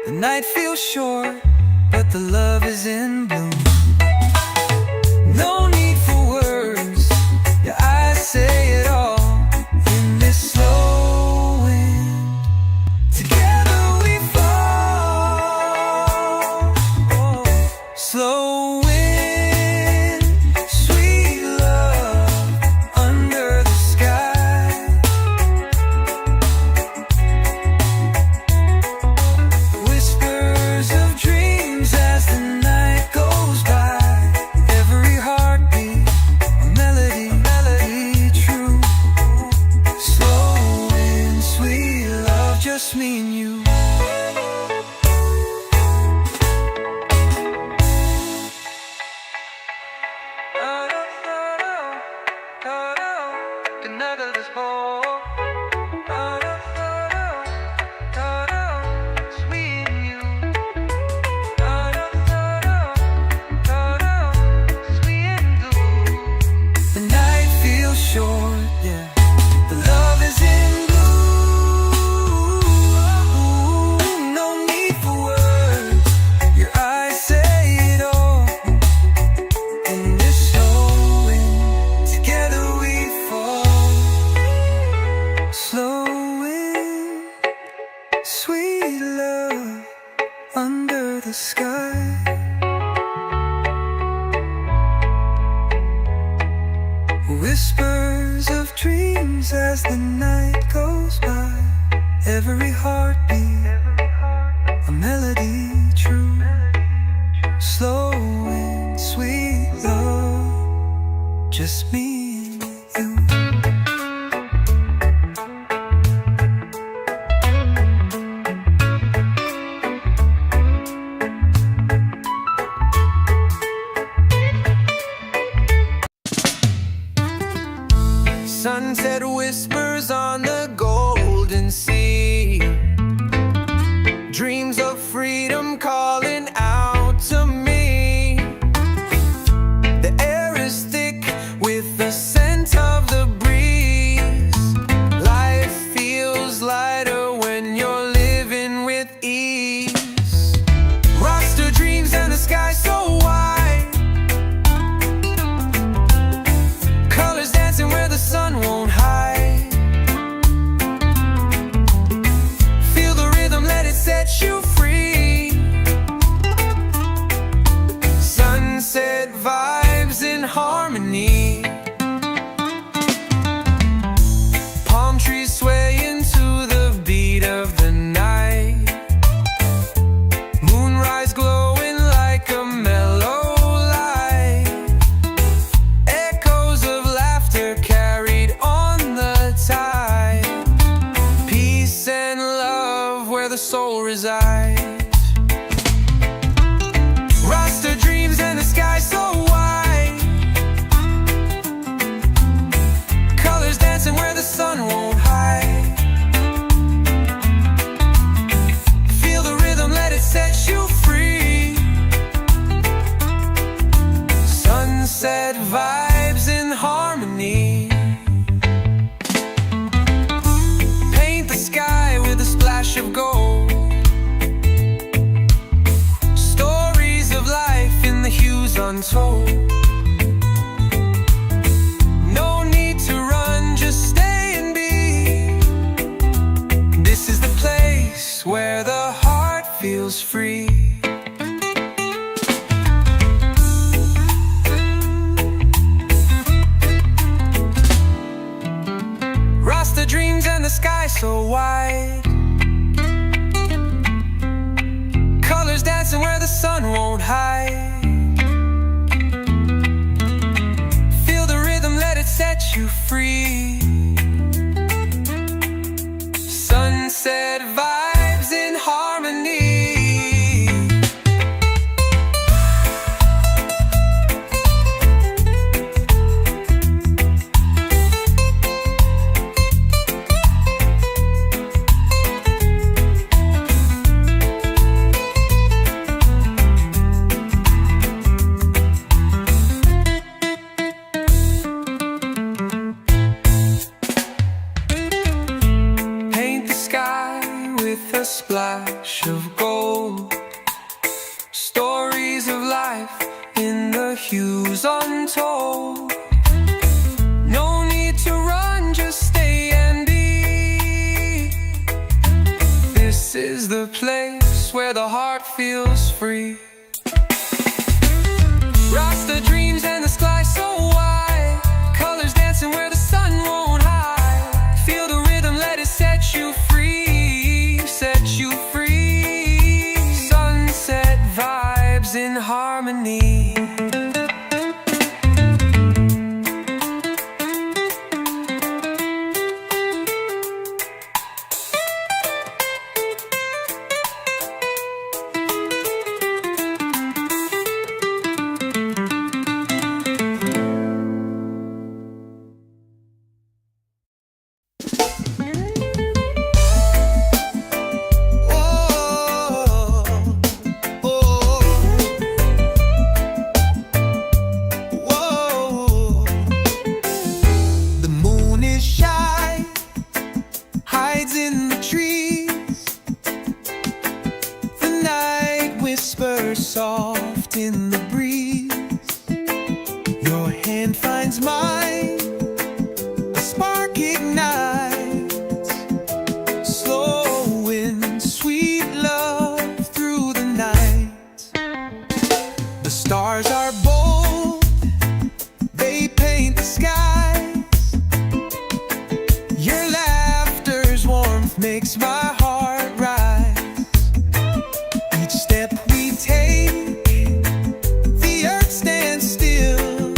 The night feels short, but the love is in bloom. No need for words, your eyes say it all. In this slow wind, together we fall. Oh. Slow wind, sweet love under the sky. Whispers of dreams as the night goes by. Every heartbeat, a melody true. Slow wind, sweet love, just me and you. The night feels short, yeah. The love is in bloom. No need for words, your eyes say it all. In this slow wind, together we fall. Slow wind, sweet love under the sky. Whispers of dreams as the night goes by. Every heartbeat, a melody true. Slow and sweet love, just me and you. Sunset whispers on the golden sea. Dreams of freedom calling out to me. The air is thick with the scent of the breeze. Life feels lighter when you're living with ease. Rockstar dreams and the sky so wide. Colors dancing where the sun won't hide. Feel the rhythm, let it set you free. untold. No need to run, just stay and be. This is the place where the heart feels free. Rasta dreams and the sky so wide, colors dancing where the sun won't hide. Feel the rhythm, let it set you free. Sunset vibes in harmony. With a splash of gold, stories of life in the hues untold. No need to run, just stay and be. This is the place where the heart feels free. Rasta dreams and the sky so wide, colors dancing where the sun won't hide. Feel the rhythm, let it set you free. Set you free. Sunset vibes in harmony. In the trees, the night whispers soft in the breeze. Your hand finds mine, a spark ignites, slow and sweet love through the night. The stars are bold, they paint the skies. Your makes my heart rise. Each step we take, the earth stands still.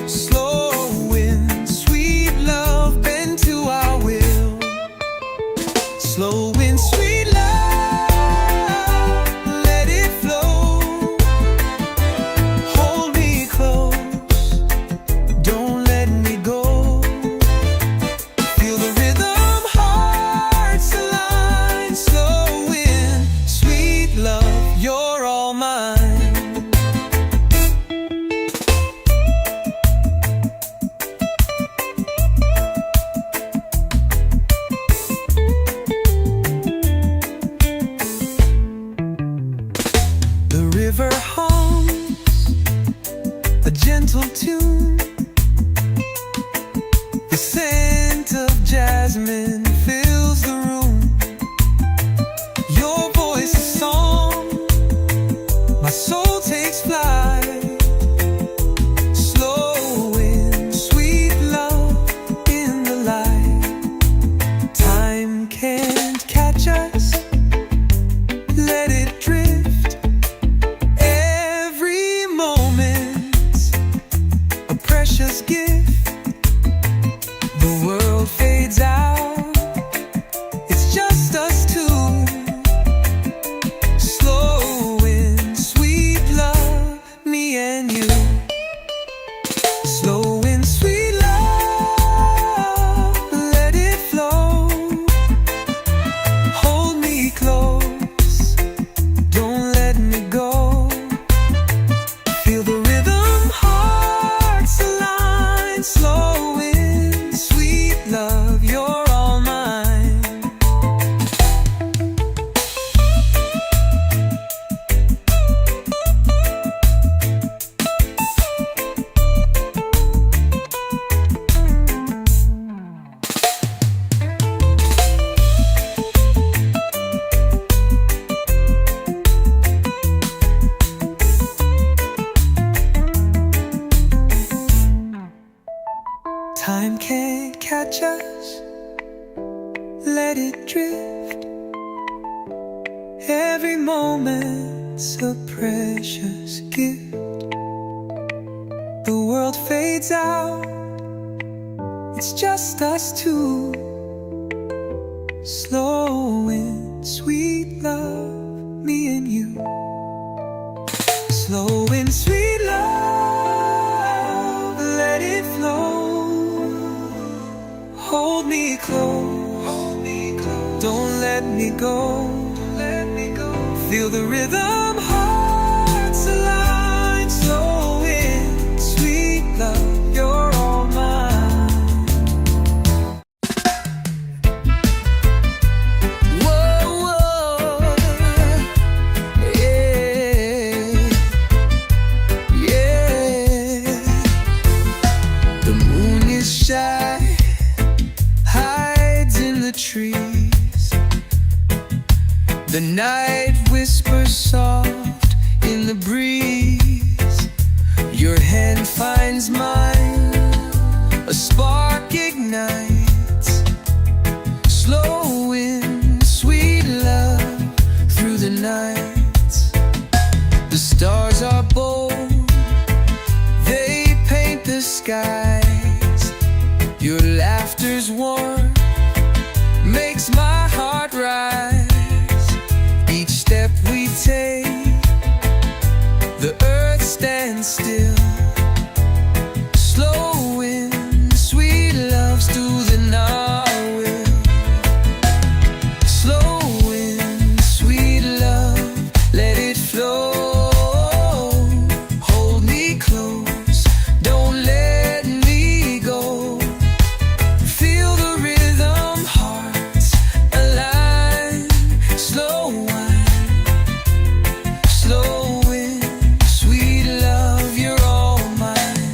Slow and sweet love bend to our will. Slow and sweet love, let it flow. Hold me close, don't let me go. Feel the rhythm, you're all mine. The river hums a gentle tune. The scent of jasmine fills the room. Your voice is song, my soul takes flight. Slow and sweet love in the light. Time can't catch us, let it drift. Every moment a precious gift. The world fades out, Time can't catch us, let it drift. Every moment's a precious gift. The world fades out, it's just us two. Slow and sweet love, me and you. Slow and sweet love, let it flow. Hold me close, don't let me go. Feel the rhythm, hearts align. Slow and sweet love, you're all mine. Whoa, whoa, yeah, yeah. The moon is shy, hides in the trees. The night whispers soft in the breeze. Your hand finds mine, a spark ignites. Slow and sweet love through the nights. The stars are bold, they paint the skies. Your laughter's warm, makes my heart rise. Each step we take, the earth stands still. Slow and sweet love's through the night will. Slow and sweet love, let it flow. Hold me close, don't let me go. Feel the rhythm, hearts align. Slow and sweet love, you're all mine.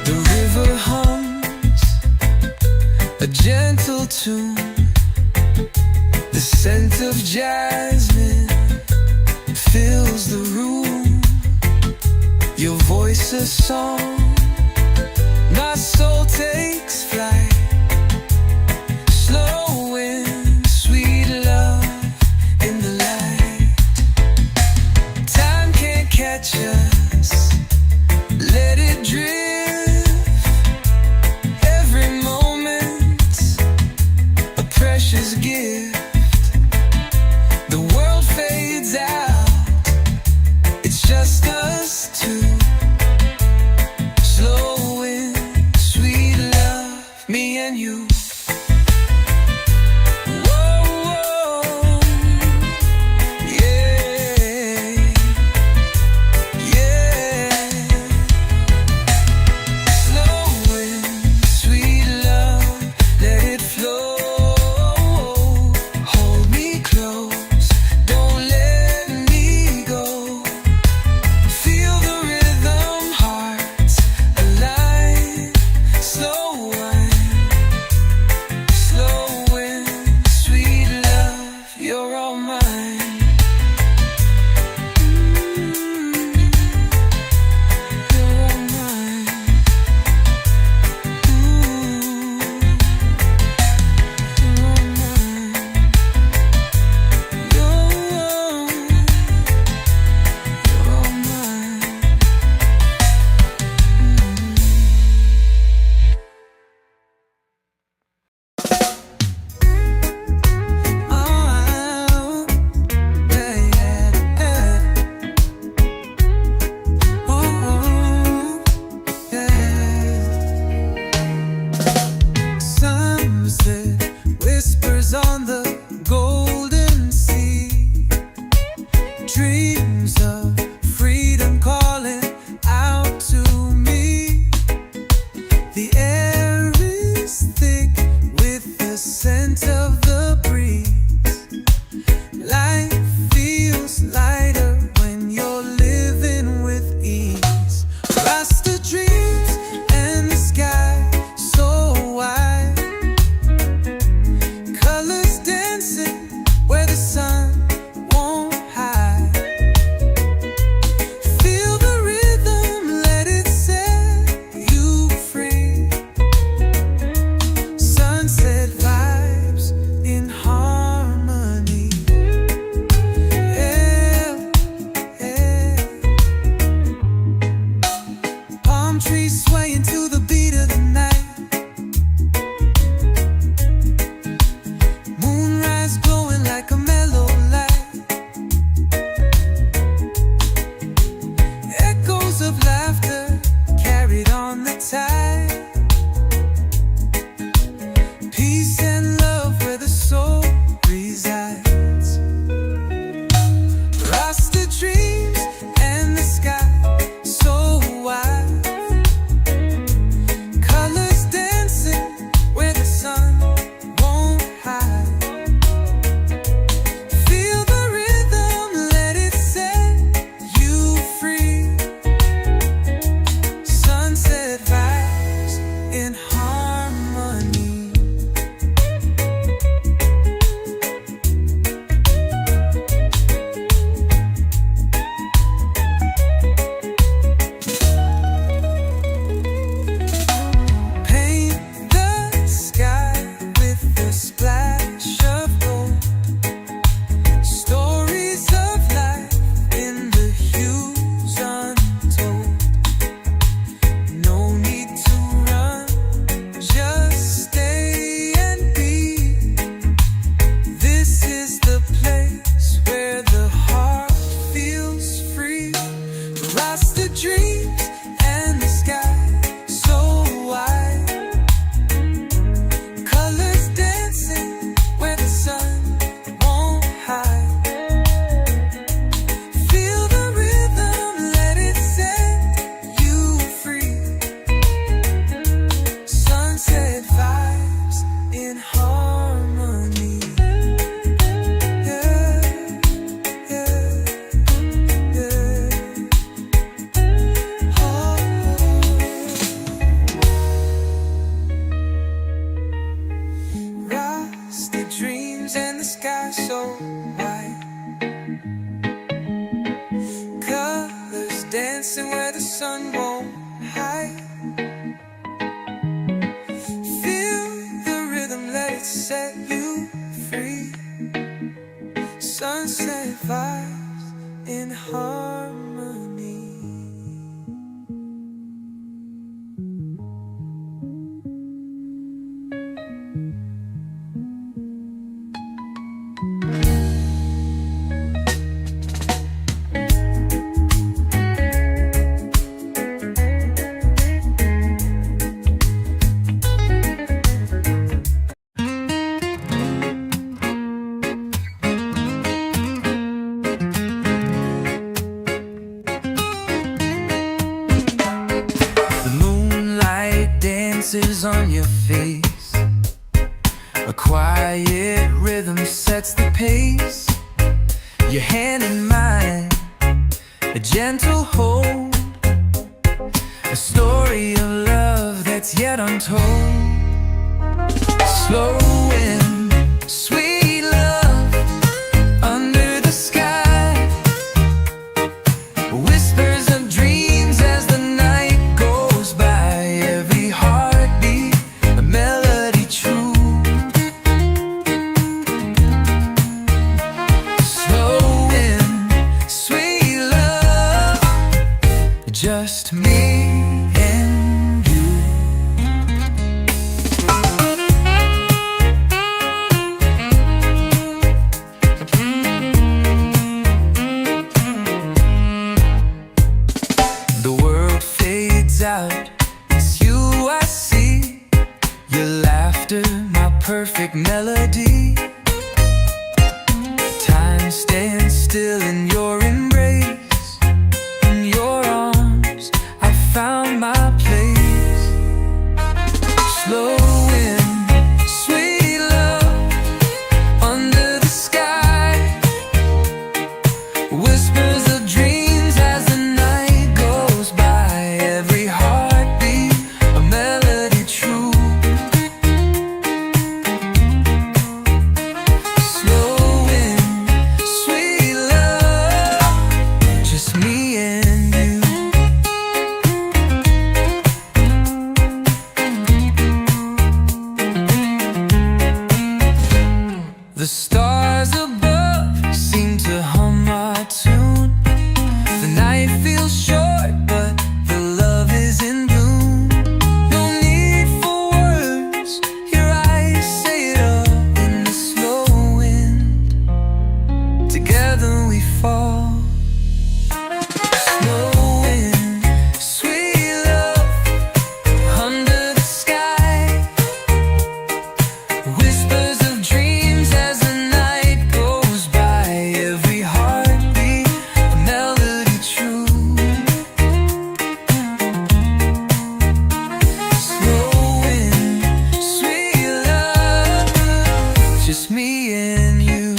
The river hums a gentle tune. The scent of jasmine fills the room. Your voice a song, my soul takes flight. Slow and sweet love in the light. Time can't catch us, let it drift. Every moment's a precious gift. The world fades out, it's just us two. Slow and sweet love, me and you. Whoa, whoa, yeah, yeah. Slow and sweet love, let it flow. Hold me close, don't let me go. Feel the rhythm, hearts align. Slow and sweet love, you're all mine. You're all mine. You're all mine. You're all mine. Oh, yeah, yeah, yeah. Oh, yeah. Sunset whispers on the golden sea. Dreams of freedom calling out to me. The air is thick with the scent of the breeze. Life feels lighter when you're living with ease. Rasta dreams and the sky so wide. Colors dancing where the sun won't hide. Feel the rhythm, let it set you free. dances on your face. A quiet rhythm sets the pace. Your hand in mine, a gentle hold, a story of love that's yet untold. Slow wind, sweet love, under the sky. Whispers of dreams as the night goes by. Every heartbeat, a melody true. Slow wind, sweet love, just me and you. The world fades out, it's you I see. Your laughter, my perfect melody. Time stands still in your embrace. In your arms, I found my place. Slow wind, sweet love, under the sky. Whispers of dreams as the night goes by. Every heartbeat, a melody true. Slow wind, sweet love, just me and you. The stars above seem to hum our tune. The night feels short, but the love is in bloom. No need for words, your eyes say it all. In the slow wind, together we fall. Slow wind, sweet love, under the sky. Whispers of dreams as the night goes by. Every heartbeat, a melody true. Slow wind, sweet love, just me and you.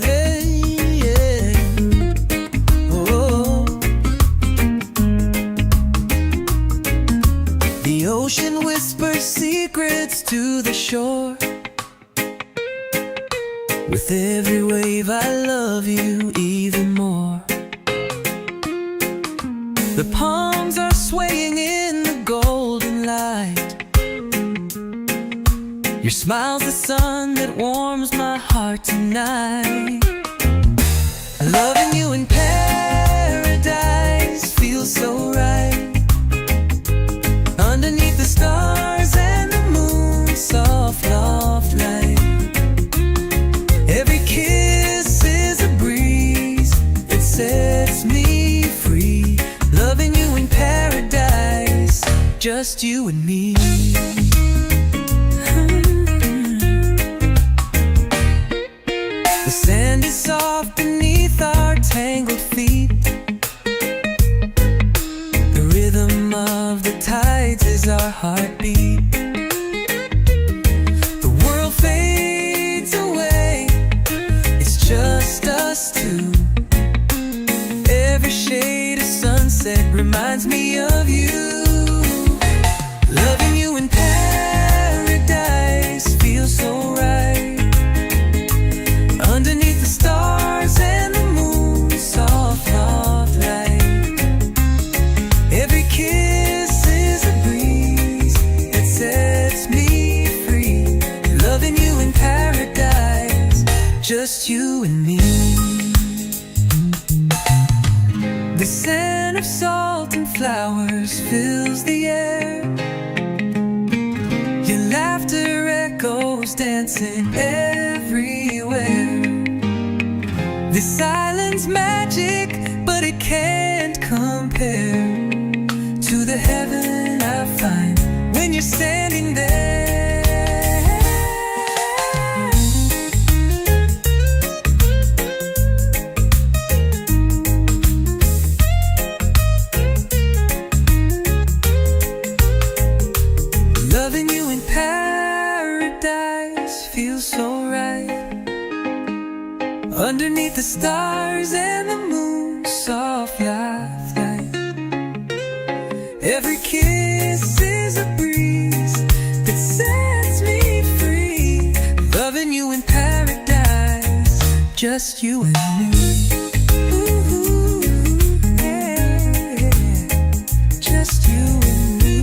Hey, yeah. Oh. The ocean whispers secrets to the shore. With every wave I love you even more. The palms are swaying in the golden light. Your smile's the sun that warms my heart tonight. Loving you in paradise feels so right. Underneath the stars and the moon's soft loft light. Every kiss is a breeze that sets me free. Loving you in paradise, just you and me. The sand is soft beneath our tangled feet. The rhythm of the tides is our heartbeat. The world fades away, it's just us two. Every shade of sunset reminds me of you. Loving you in paradise feels so right. Underneath the stars and the moon's soft loft light. Every kiss is a breeze that sets me free. Loving you in paradise, just you and me. The scent of salt and flowers fills the air. Your laughter echoes dancing everywhere. This silence magic, but it can't compare to the heaven I find when you're standing there. Loving you in paradise feels so right. Underneath the stars and the moon's soft light. Every kiss is a breeze that sets me free. Loving you in paradise, just you and me. Ooh, yeah, just you and me.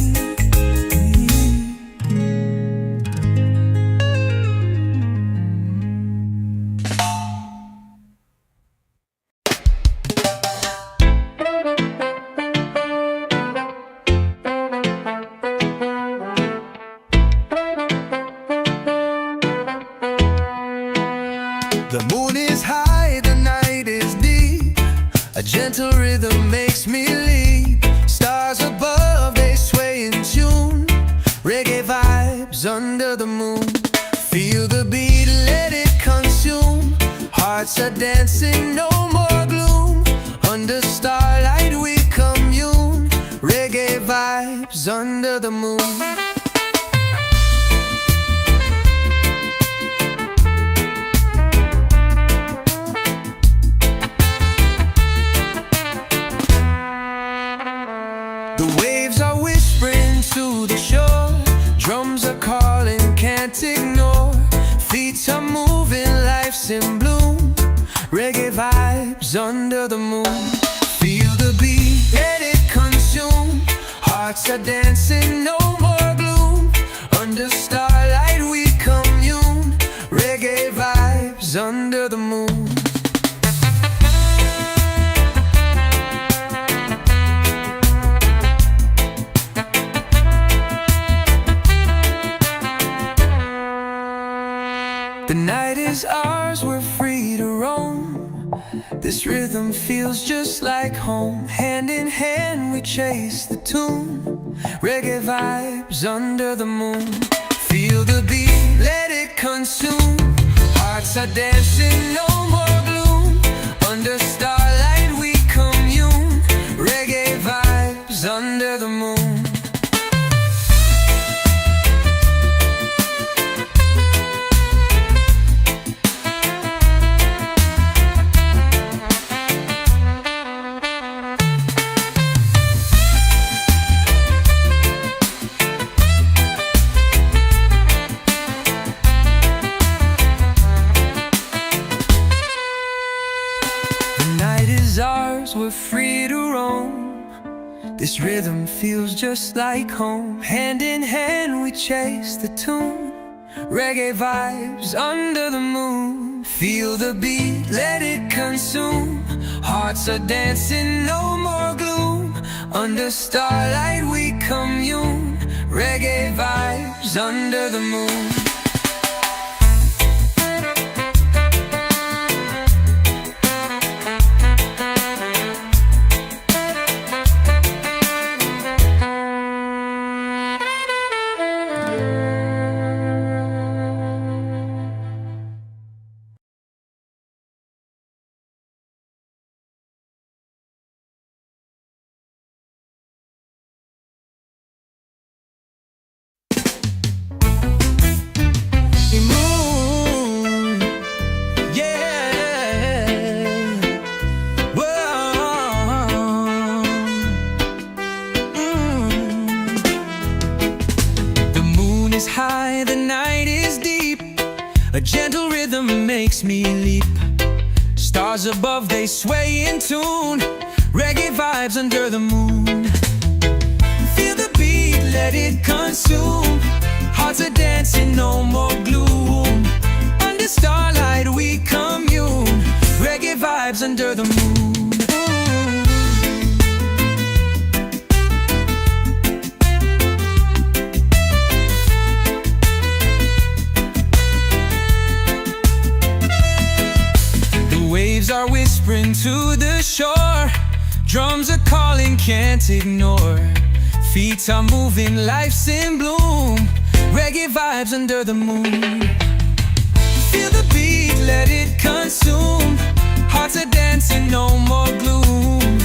The moon is high, the night is deep. A gentle rhythm makes me leap. Stars above, they sway in tune. Reggae vibes under the moon. Feel the beat, let it consume. Hearts are dancing, no more gloom. Under starlight we commune. Reggae vibes under the moon. The waves are whispering to the shore. Drums are calling, can't ignore. Feet are moving, life's in bloom. Reggae vibes under the moon. Feel the beat, let it consume. Hearts are dancing, no more gloom. Under starlight we commune. Reggae vibes under the moon. The night is ours, we're free to roam. This rhythm feels just like home. Hand in hand we chase the tune. Reggae vibes under the moon. Feel the beat, let it consume. Hearts are dancing, no more gloom. Under starlight we commune. Reggae vibes under the moon. Ours, we're free to roam. This rhythm feels just like home. Hand in hand we chase the tune. Reggae vibes under the moon. Feel the beat, let it consume. Hearts are dancing, no more gloom. Under starlight we commune. Reggae vibes under the moon. High, the night is deep. A gentle rhythm makes me leap. Stars above, they sway in tune. Reggae vibes under the moon. Feel the beat, let it consume. Hearts are dancing, no more gloom. Under starlight we commune. Reggae vibes under the moon. Are whispering to the shore. Drums are calling, can't ignore. Feet are moving, life's in bloom. Reggae vibes under the moon. Feel the beat, let it consume. Hearts are dancing, no more gloom.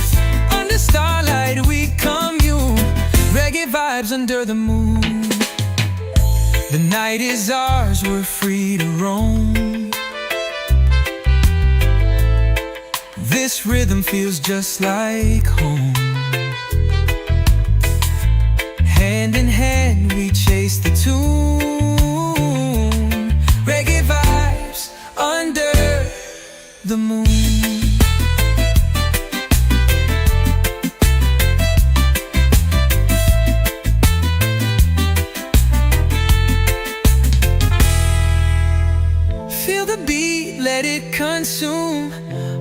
Under starlight we commune. Reggae vibes under the moon. The night is ours, we're free to roam. This rhythm feels just like home. Hand in hand we chase the tune. Reggae vibes under the moon. Feel the beat, let it consume.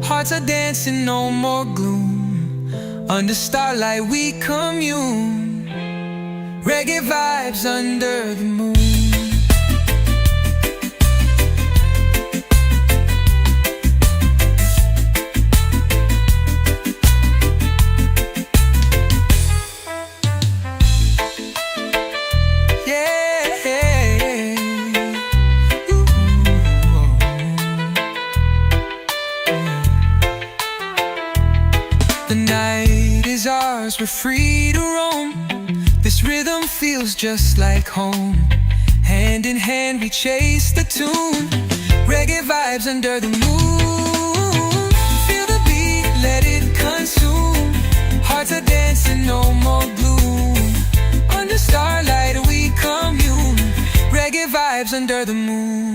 Hearts are dancing, no more gloom. Under starlight we commune. Reggae vibes under the moon. The night is ours, we're free to roam. This rhythm feels just like home. Hand in hand we chase the tune. Reggae vibes under the moon. Feel the beat, let it consume. Hearts are dancing, no more gloom. Under starlight we commune. Reggae vibes under the moon.